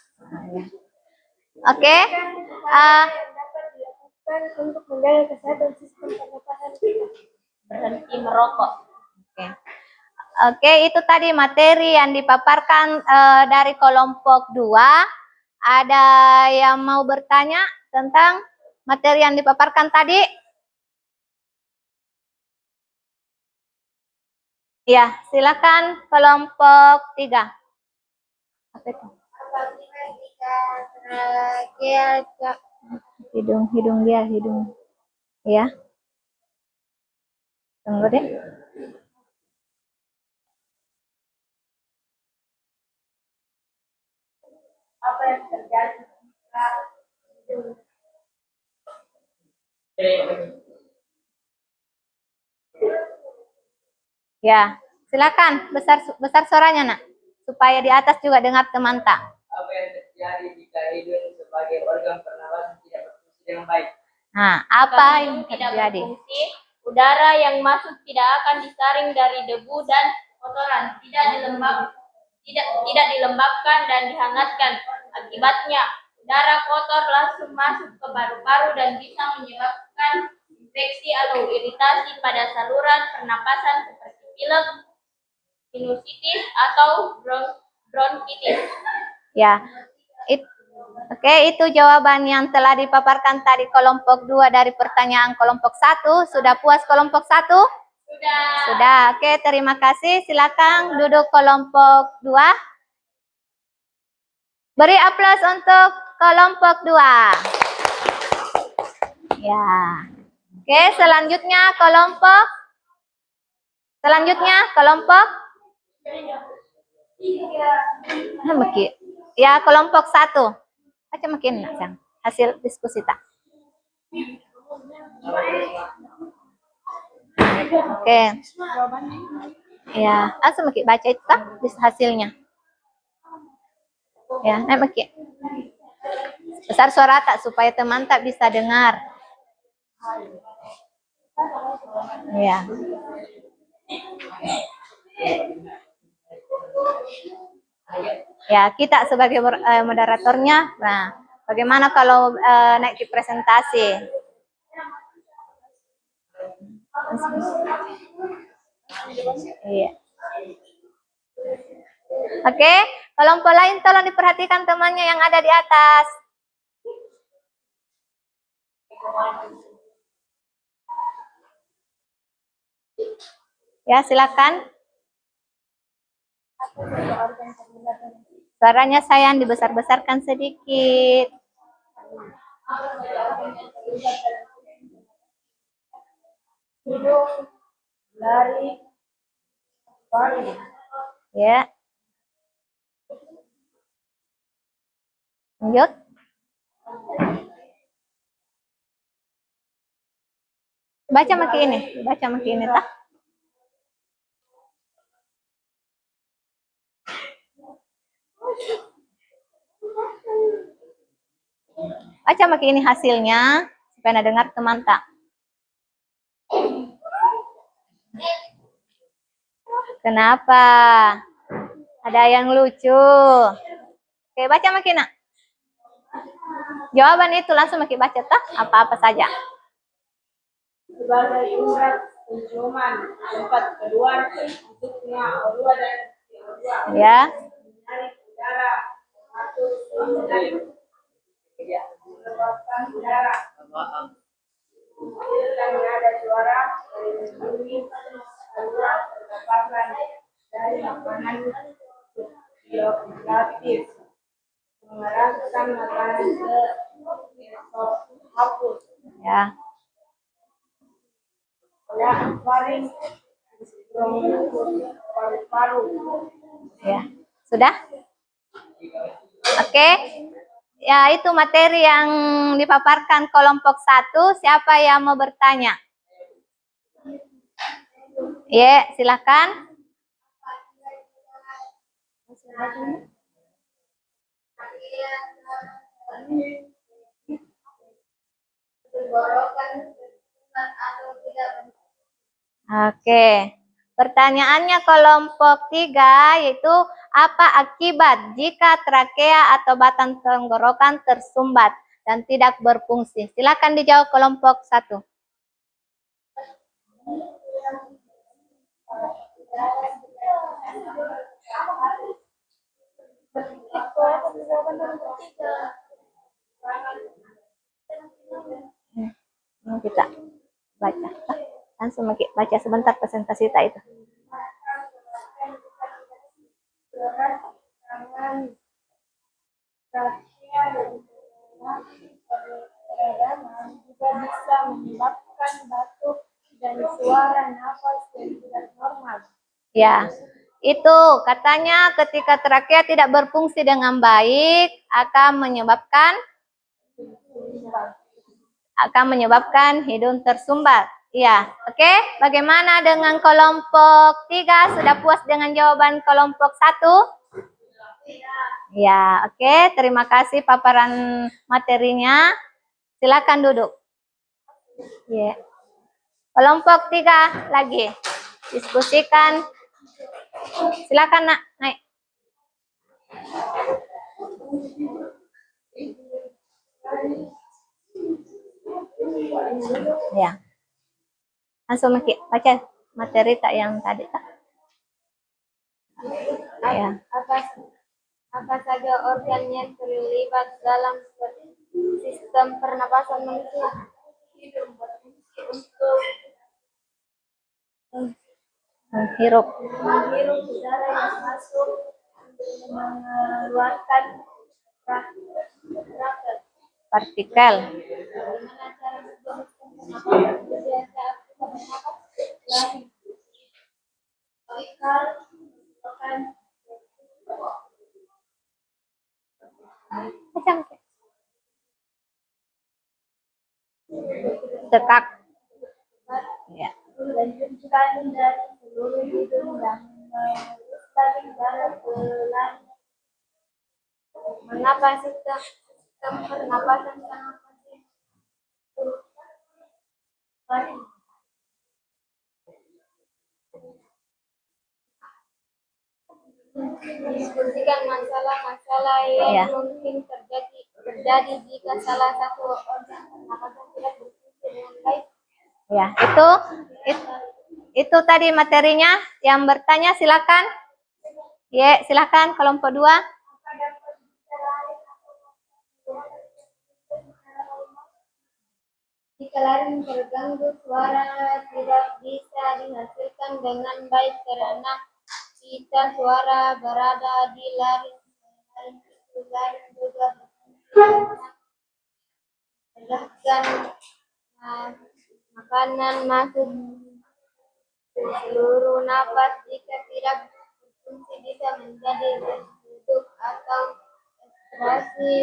Oke. Yang dapat dilakukan untuk menjaga kesehatan sistem pernapasan kita. Berhenti merokok. Oke. Oke, itu tadi materi yang dipaparkan dari kelompok 2. Ada yang mau bertanya tentang materi yang dipaparkan tadi? Ya, silakan kelompok 3. Apa itu? Hidung dia, hidung. Ya. Tunggu deh. Apa yang terjadi jika Ya, silakan besar suaranya nak, supaya di atas juga dengar teman tak. Apa yang terjadi jika hidung sebagai organ pernapasan tidak berfungsi dengan baik? Nah, apa yang hidung tidak terjadi? berfungsi, udara yang masuk tidak akan disaring dari debu dan kotoran, tidak dilembabkan dan dihangatkan. Akibatnya, udara kotor langsung masuk ke paru-paru dan bisa menyebabkan infeksi atau iritasi pada saluran pernapasan seperti pilek, sinusitis, atau bronkitis. Ya. Oke, itu jawaban yang telah dipaparkan tadi kelompok 2 dari pertanyaan kelompok 1. Sudah puas kelompok 1? Sudah. Oke, terima kasih. Silakan duduk kelompok 2. Beri aplaus untuk kelompok 2. Ya. Oke, selanjutnya kelompok ya, kelompok 1. Baca makin nak hasil diskusi tak. Oke. Ya, langsung makin baca itu tak hasilnya. Ya, naik makin. Besar suara tak supaya teman tak bisa dengar. Ya. Ya, kita sebagai moderatornya, nah, bagaimana kalau naik ke presentasi? Iya. Oke, kelompok lain tolong diperhatikan temannya yang ada di atas. Ya, silakan. Suaranya sayang dibesar-besarkan sedikit. Hidung, laring, faring. Ya. Lanjut. Baca makin ini tak? Baca makin ini hasilnya supaya Anda dengar teman tak. Kenapa? Ada yang lucu. Oke, baca makin nak. Jawaban itu langsung makin baca tak? Apa-apa saja. Sebagai urat penciuman tempat keluar masuknya O2 dan CO2 Ya. menarik udara masuk dari melepaskan udara menghasilkan nada suara melindungi saluran pernapasan dari makanan biologis mengeraskan makanan ke esophagus Ya. faring bronkus paru-paru. Ya. Sudah? Oke. Ya, itu materi yang dipaparkan kelompok 1. Siapa yang mau bertanya? Ya, silakan. Oke. Pertanyaannya kelompok 3 yaitu apa akibat jika trakea atau batang tenggorokan tersumbat dan tidak berfungsi? Silakan dijawab kelompok 1. Ini kita baca. Langsung baca sebentar presentasi kita itu. Juga bisa menyebabkan batuk dan suara nafas yang tidak normal. Ya, itu katanya ketika trakea tidak berfungsi dengan baik akan menyebabkan hidung tersumbat. Ya, oke. Bagaimana dengan kelompok 3? Sudah puas dengan jawaban kelompok 1? Ya, oke. Terima kasih paparan materinya. Silakan duduk. Ya. Kelompok 3 lagi. Diskusikan. Silakan nak, naik. Ya. Langsung baca materi tak yang tadi tak? Ya. Apa saja organ yang terlibat dalam sistem pernapasan manusia? Hidung berfungsi untuk Menghirup. menghirup udara yang masuk, mengeluarkan Partikel. Bagaimana cara menjelaskan pernapasan manusia saat kita bernapas? Ikal, makan, Tekak. Ya. melanjutkan dari seluruh hidung dan meneruskan udara ke langit. Mengapa sistem pernapasan sangat penting? Diskusikan masalah-masalah yang Ya. mungkin terjadi jika salah satu organ pernapasan tidak berfungsi dengan baik. Ya, itu tadi materinya. Yang bertanya silakan. Ya, silakan kelompok 2. Jika laring terganggu, suara tidak bisa dihasilkan dengan baik karena pita suara berada di laring. Laring itu laring juga berfungsi menegakkan makanan masuk ke seluruh napas. Jika tidak berfungsi bisa menjadi redup atau ekstraksi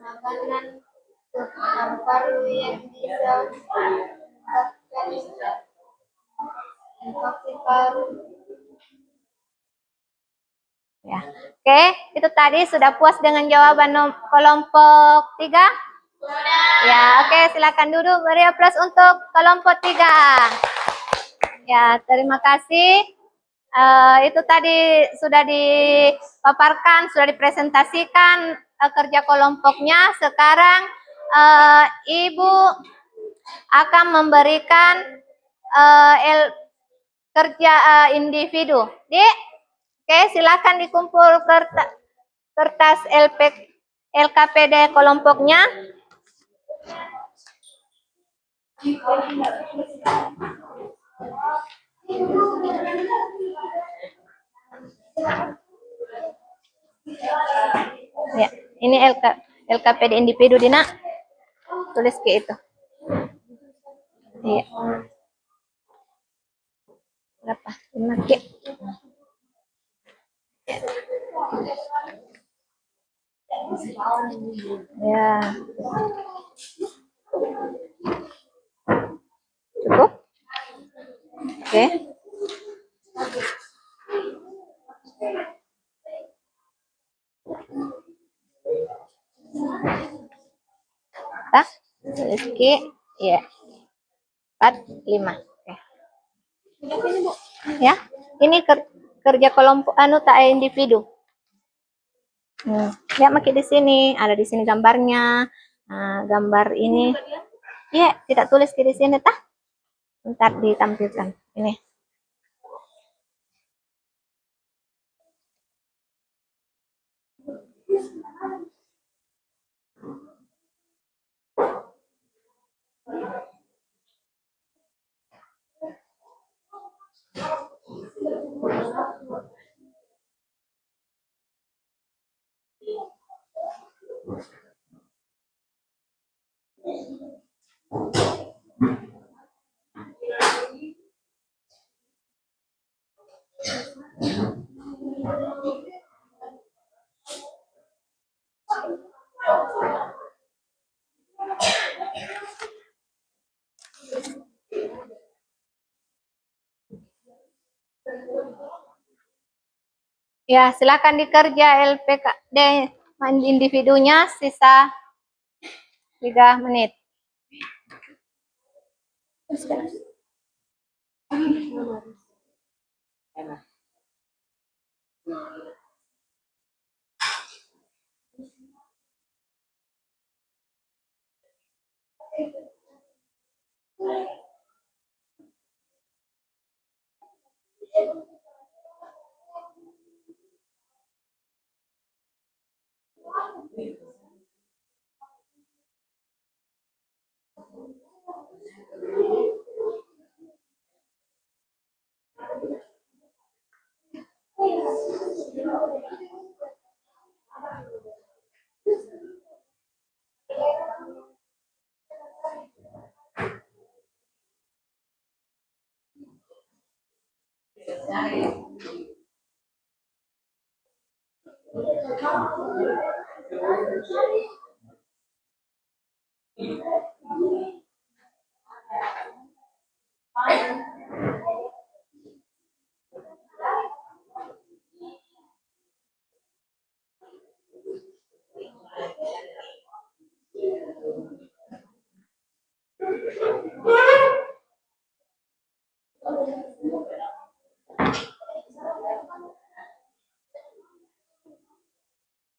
makanan ke paru-paru yang bisa menyebabkan infeksi paru. Ya. Oke, itu tadi sudah puas dengan jawaban kelompok 3? Ya, oke, silakan duduk. Beri aplaus untuk kelompok 3. Ya, terima kasih. Itu tadi sudah dipaparkan, sudah dipresentasikan kerja kelompoknya. Sekarang Ibu akan memberikan kerja individu. Oke, silakan dikumpul kertas LKPD kelompoknya. Ya, ini LKPD individu Dina. Tulis ke itu. Iya. Berapa? 5 K. Ya. Cukup? Oke. Tak? Tulis K. Ya. 4, 5. Oke. Ya. Ini kerja kelompok tak individu. Lihat makin di sini, ada di sini gambarnya. Nah, gambar ini. Iya, tidak tulis di sini tah. Ntar ditampilkan. Ini. Ya, silakan dikerja LPKD individunya sisa 3 menit.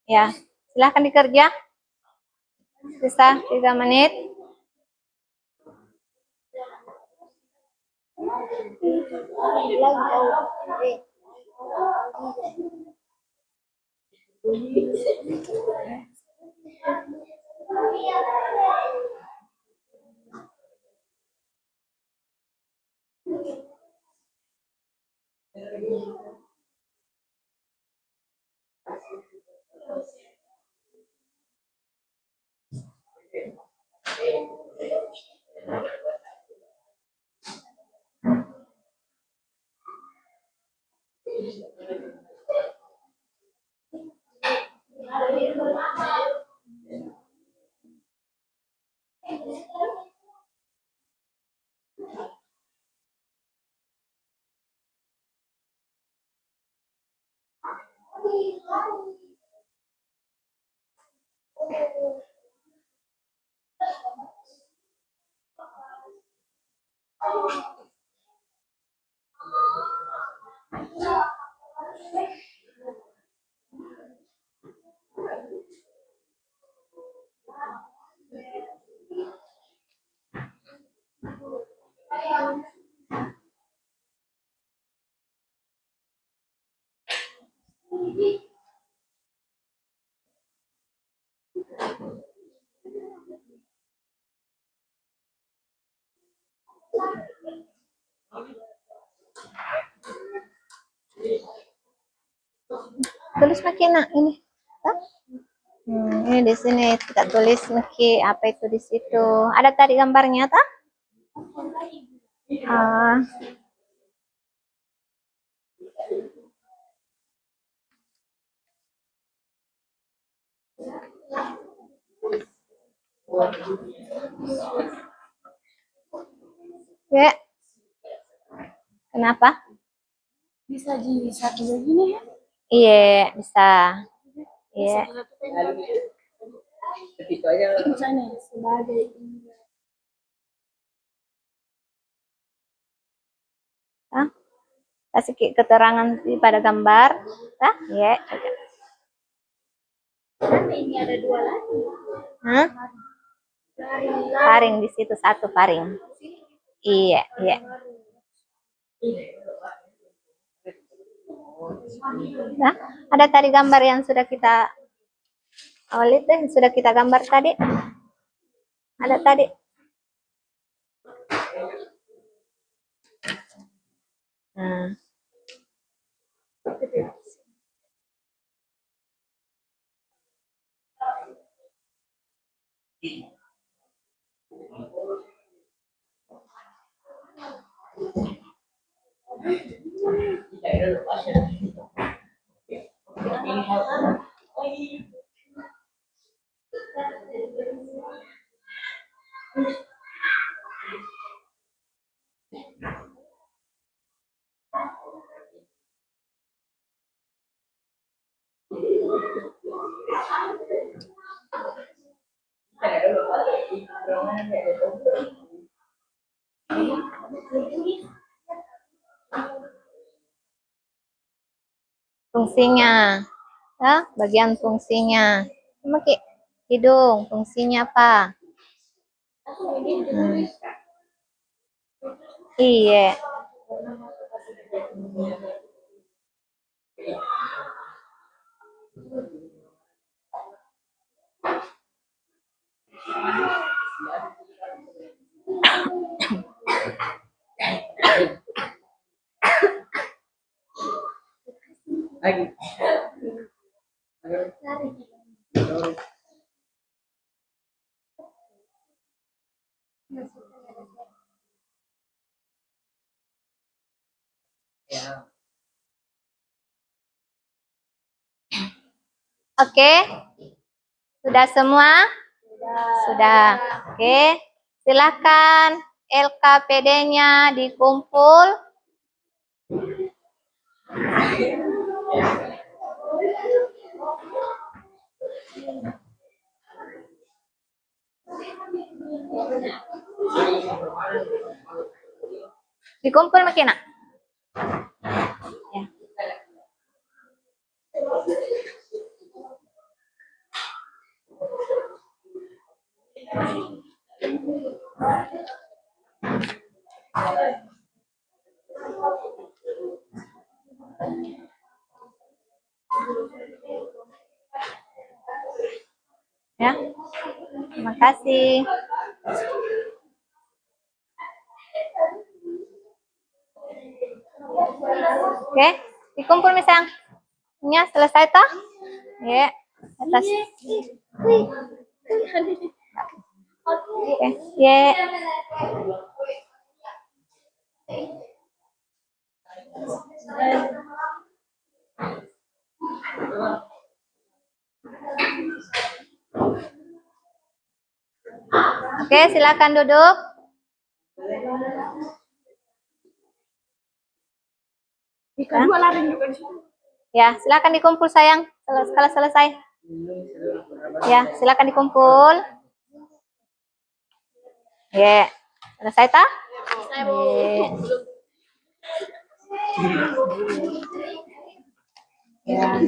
Ya, silahkan dikerja. Sisa 3 menit. Tulis Maki nak ini. Hah? Ini di sini kita tulis Maki apa itu di situ. Ada tadi gambarnya tak? Ah. Ya. Kenapa? Bisa di satu begini ya? Iya, bisa. Iya. Begitu aja. Misalnya sebagai Hah? Kasih keterangan pada gambar. Hah? Iya. ini ada dua lagi. Hah? Paring di situ satu paring. Iya, iya. Nah, ada tadi gambar yang sudah kita itu yang sudah kita gambar tadi. Ada tadi. Nah. Fungsinya, ya, bagian fungsinya. Maki hidung, fungsinya apa? Iya. Lagi. Ya. Oke. Sudah semua? Sudah. Oke. Silakan LKPD-nya dikumpul. Dikumpul Makina. Ya. Ya. Terima kasih. Oke, dikumpul misalnya. Selesai toh? Ya, atas. Oke, ya. Oke, silakan duduk. Kedua lari juga di sini. Ya, silakan dikumpul sayang. Kalau selesai. Ya, silakan dikumpul. Ya, selesai tak? Ya.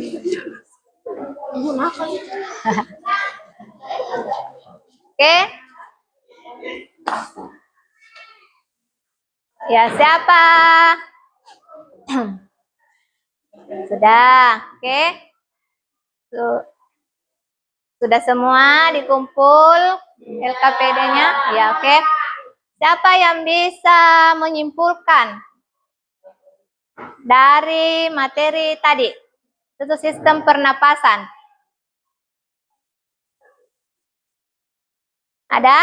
Oke. Ya, siapa? Sudah, oke. Sudah semua dikumpul LKPD-nya? Ya, oke. Siapa yang bisa menyimpulkan dari materi tadi? Itu sistem pernapasan. Ada?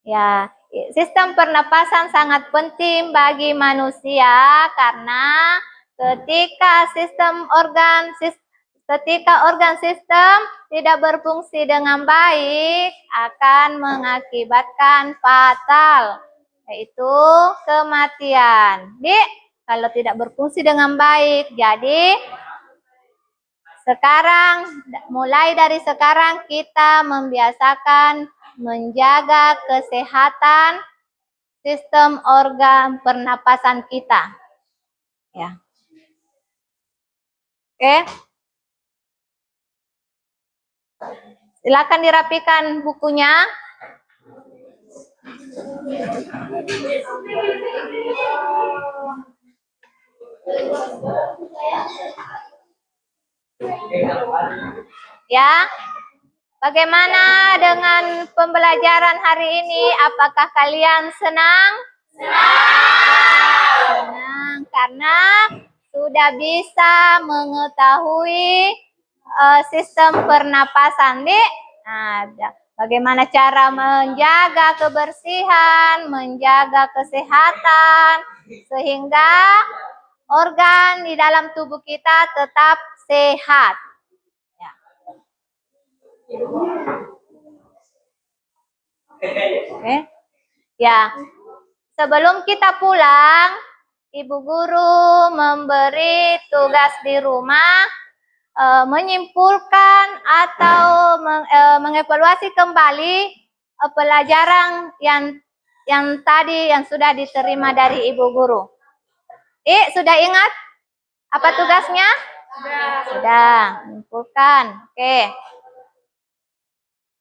Ya, sistem pernapasan sangat penting bagi manusia karena ketika organ sistem tidak berfungsi dengan baik akan mengakibatkan fatal, yaitu kematian. Dik, kalau tidak berfungsi dengan baik, jadi mulai dari sekarang kita membiasakan menjaga kesehatan sistem organ pernapasan kita. Ya. Oke. Silakan dirapikan bukunya. Ya. Bagaimana dengan pembelajaran hari ini? Apakah kalian senang? Senang karena sudah bisa mengetahui sistem pernapasan, Dik. Nah, bagaimana cara menjaga kebersihan, menjaga kesehatan, sehingga organ di dalam tubuh kita tetap sehat. Ya. Oke. Ya. Sebelum kita pulang, Ibu Guru memberi tugas di rumah menyimpulkan atau mengevaluasi kembali pelajaran yang tadi yang sudah diterima dari Ibu Guru. Sudah ingat apa tugasnya? Sudah. Menyimpulkan. Oke.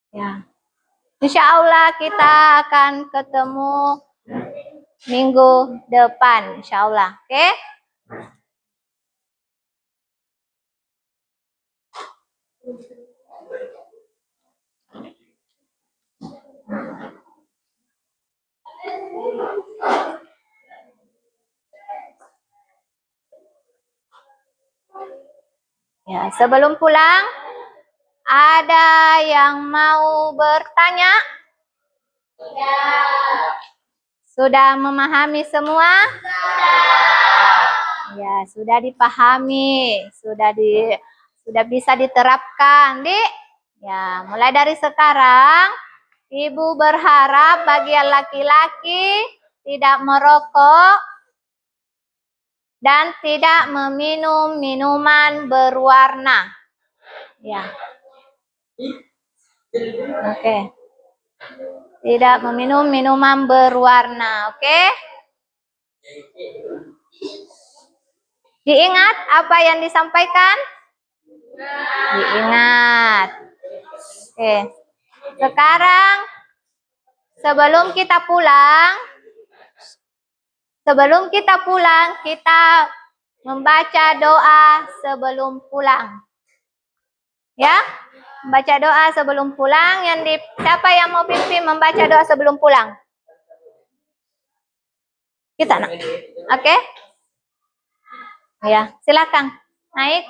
Ya. Insya Allah kita akan ketemu minggu depan, insya Allah. Oke? Ya, sebelum pulang, ada yang mau bertanya? Ya. Sudah memahami semua? Ya, sudah dipahami, sudah bisa diterapkan, Dik. Ya, mulai dari sekarang Ibu berharap bagi yang laki-laki tidak merokok dan tidak meminum minuman berwarna. Ya. Oke. Tidak meminum minuman berwarna, oke? Diingat apa yang disampaikan? Diingat. Oke. Sekarang sebelum kita pulang, kita membaca doa sebelum pulang. Ya? Membaca doa sebelum pulang. Siapa yang mau pimpin membaca doa sebelum pulang? Kita, nak. Oke? Ya, silakan. Naik.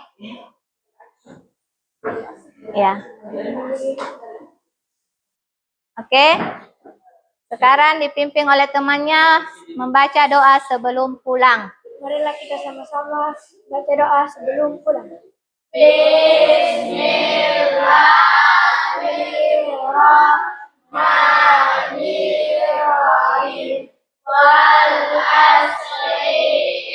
Ya. Oke. Sekarang dipimpin oleh temannya membaca doa sebelum pulang. Marilah kita sama-sama baca doa sebelum pulang. Bismillahirrahmanirrahim. Wal asri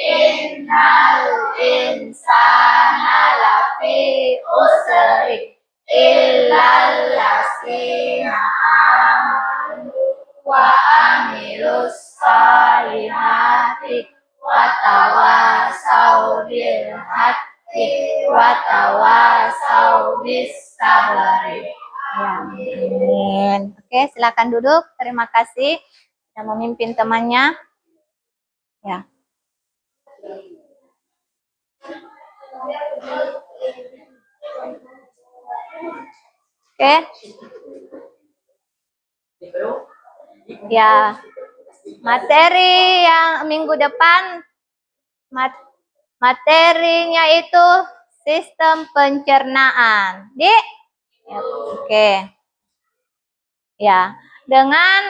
innal insana lafi usri illal ladzina amanu wa amilus salihati wa tawasau bil haqqi wa tawasau bis sabri. Ya, amin. Oke, silakan duduk. Terima kasih yang memimpin temannya. Ya. Oke. Ya. Materi yang minggu depan materinya itu sistem pencernaan. Dik? Ya, oke. Ya, dengan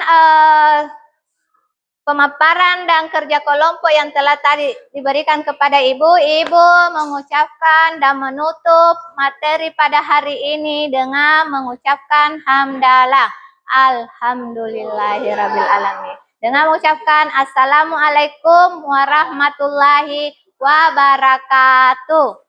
pemaparan dan kerja kelompok yang telah tadi diberikan kepada Ibu, Ibu mengucapkan dan menutup materi pada hari ini dengan mengucapkan hamdalah. Alhamdulillahirabbil alamin. Dengan mengucapkan Assalamualaikum warahmatullahi wabarakatuh.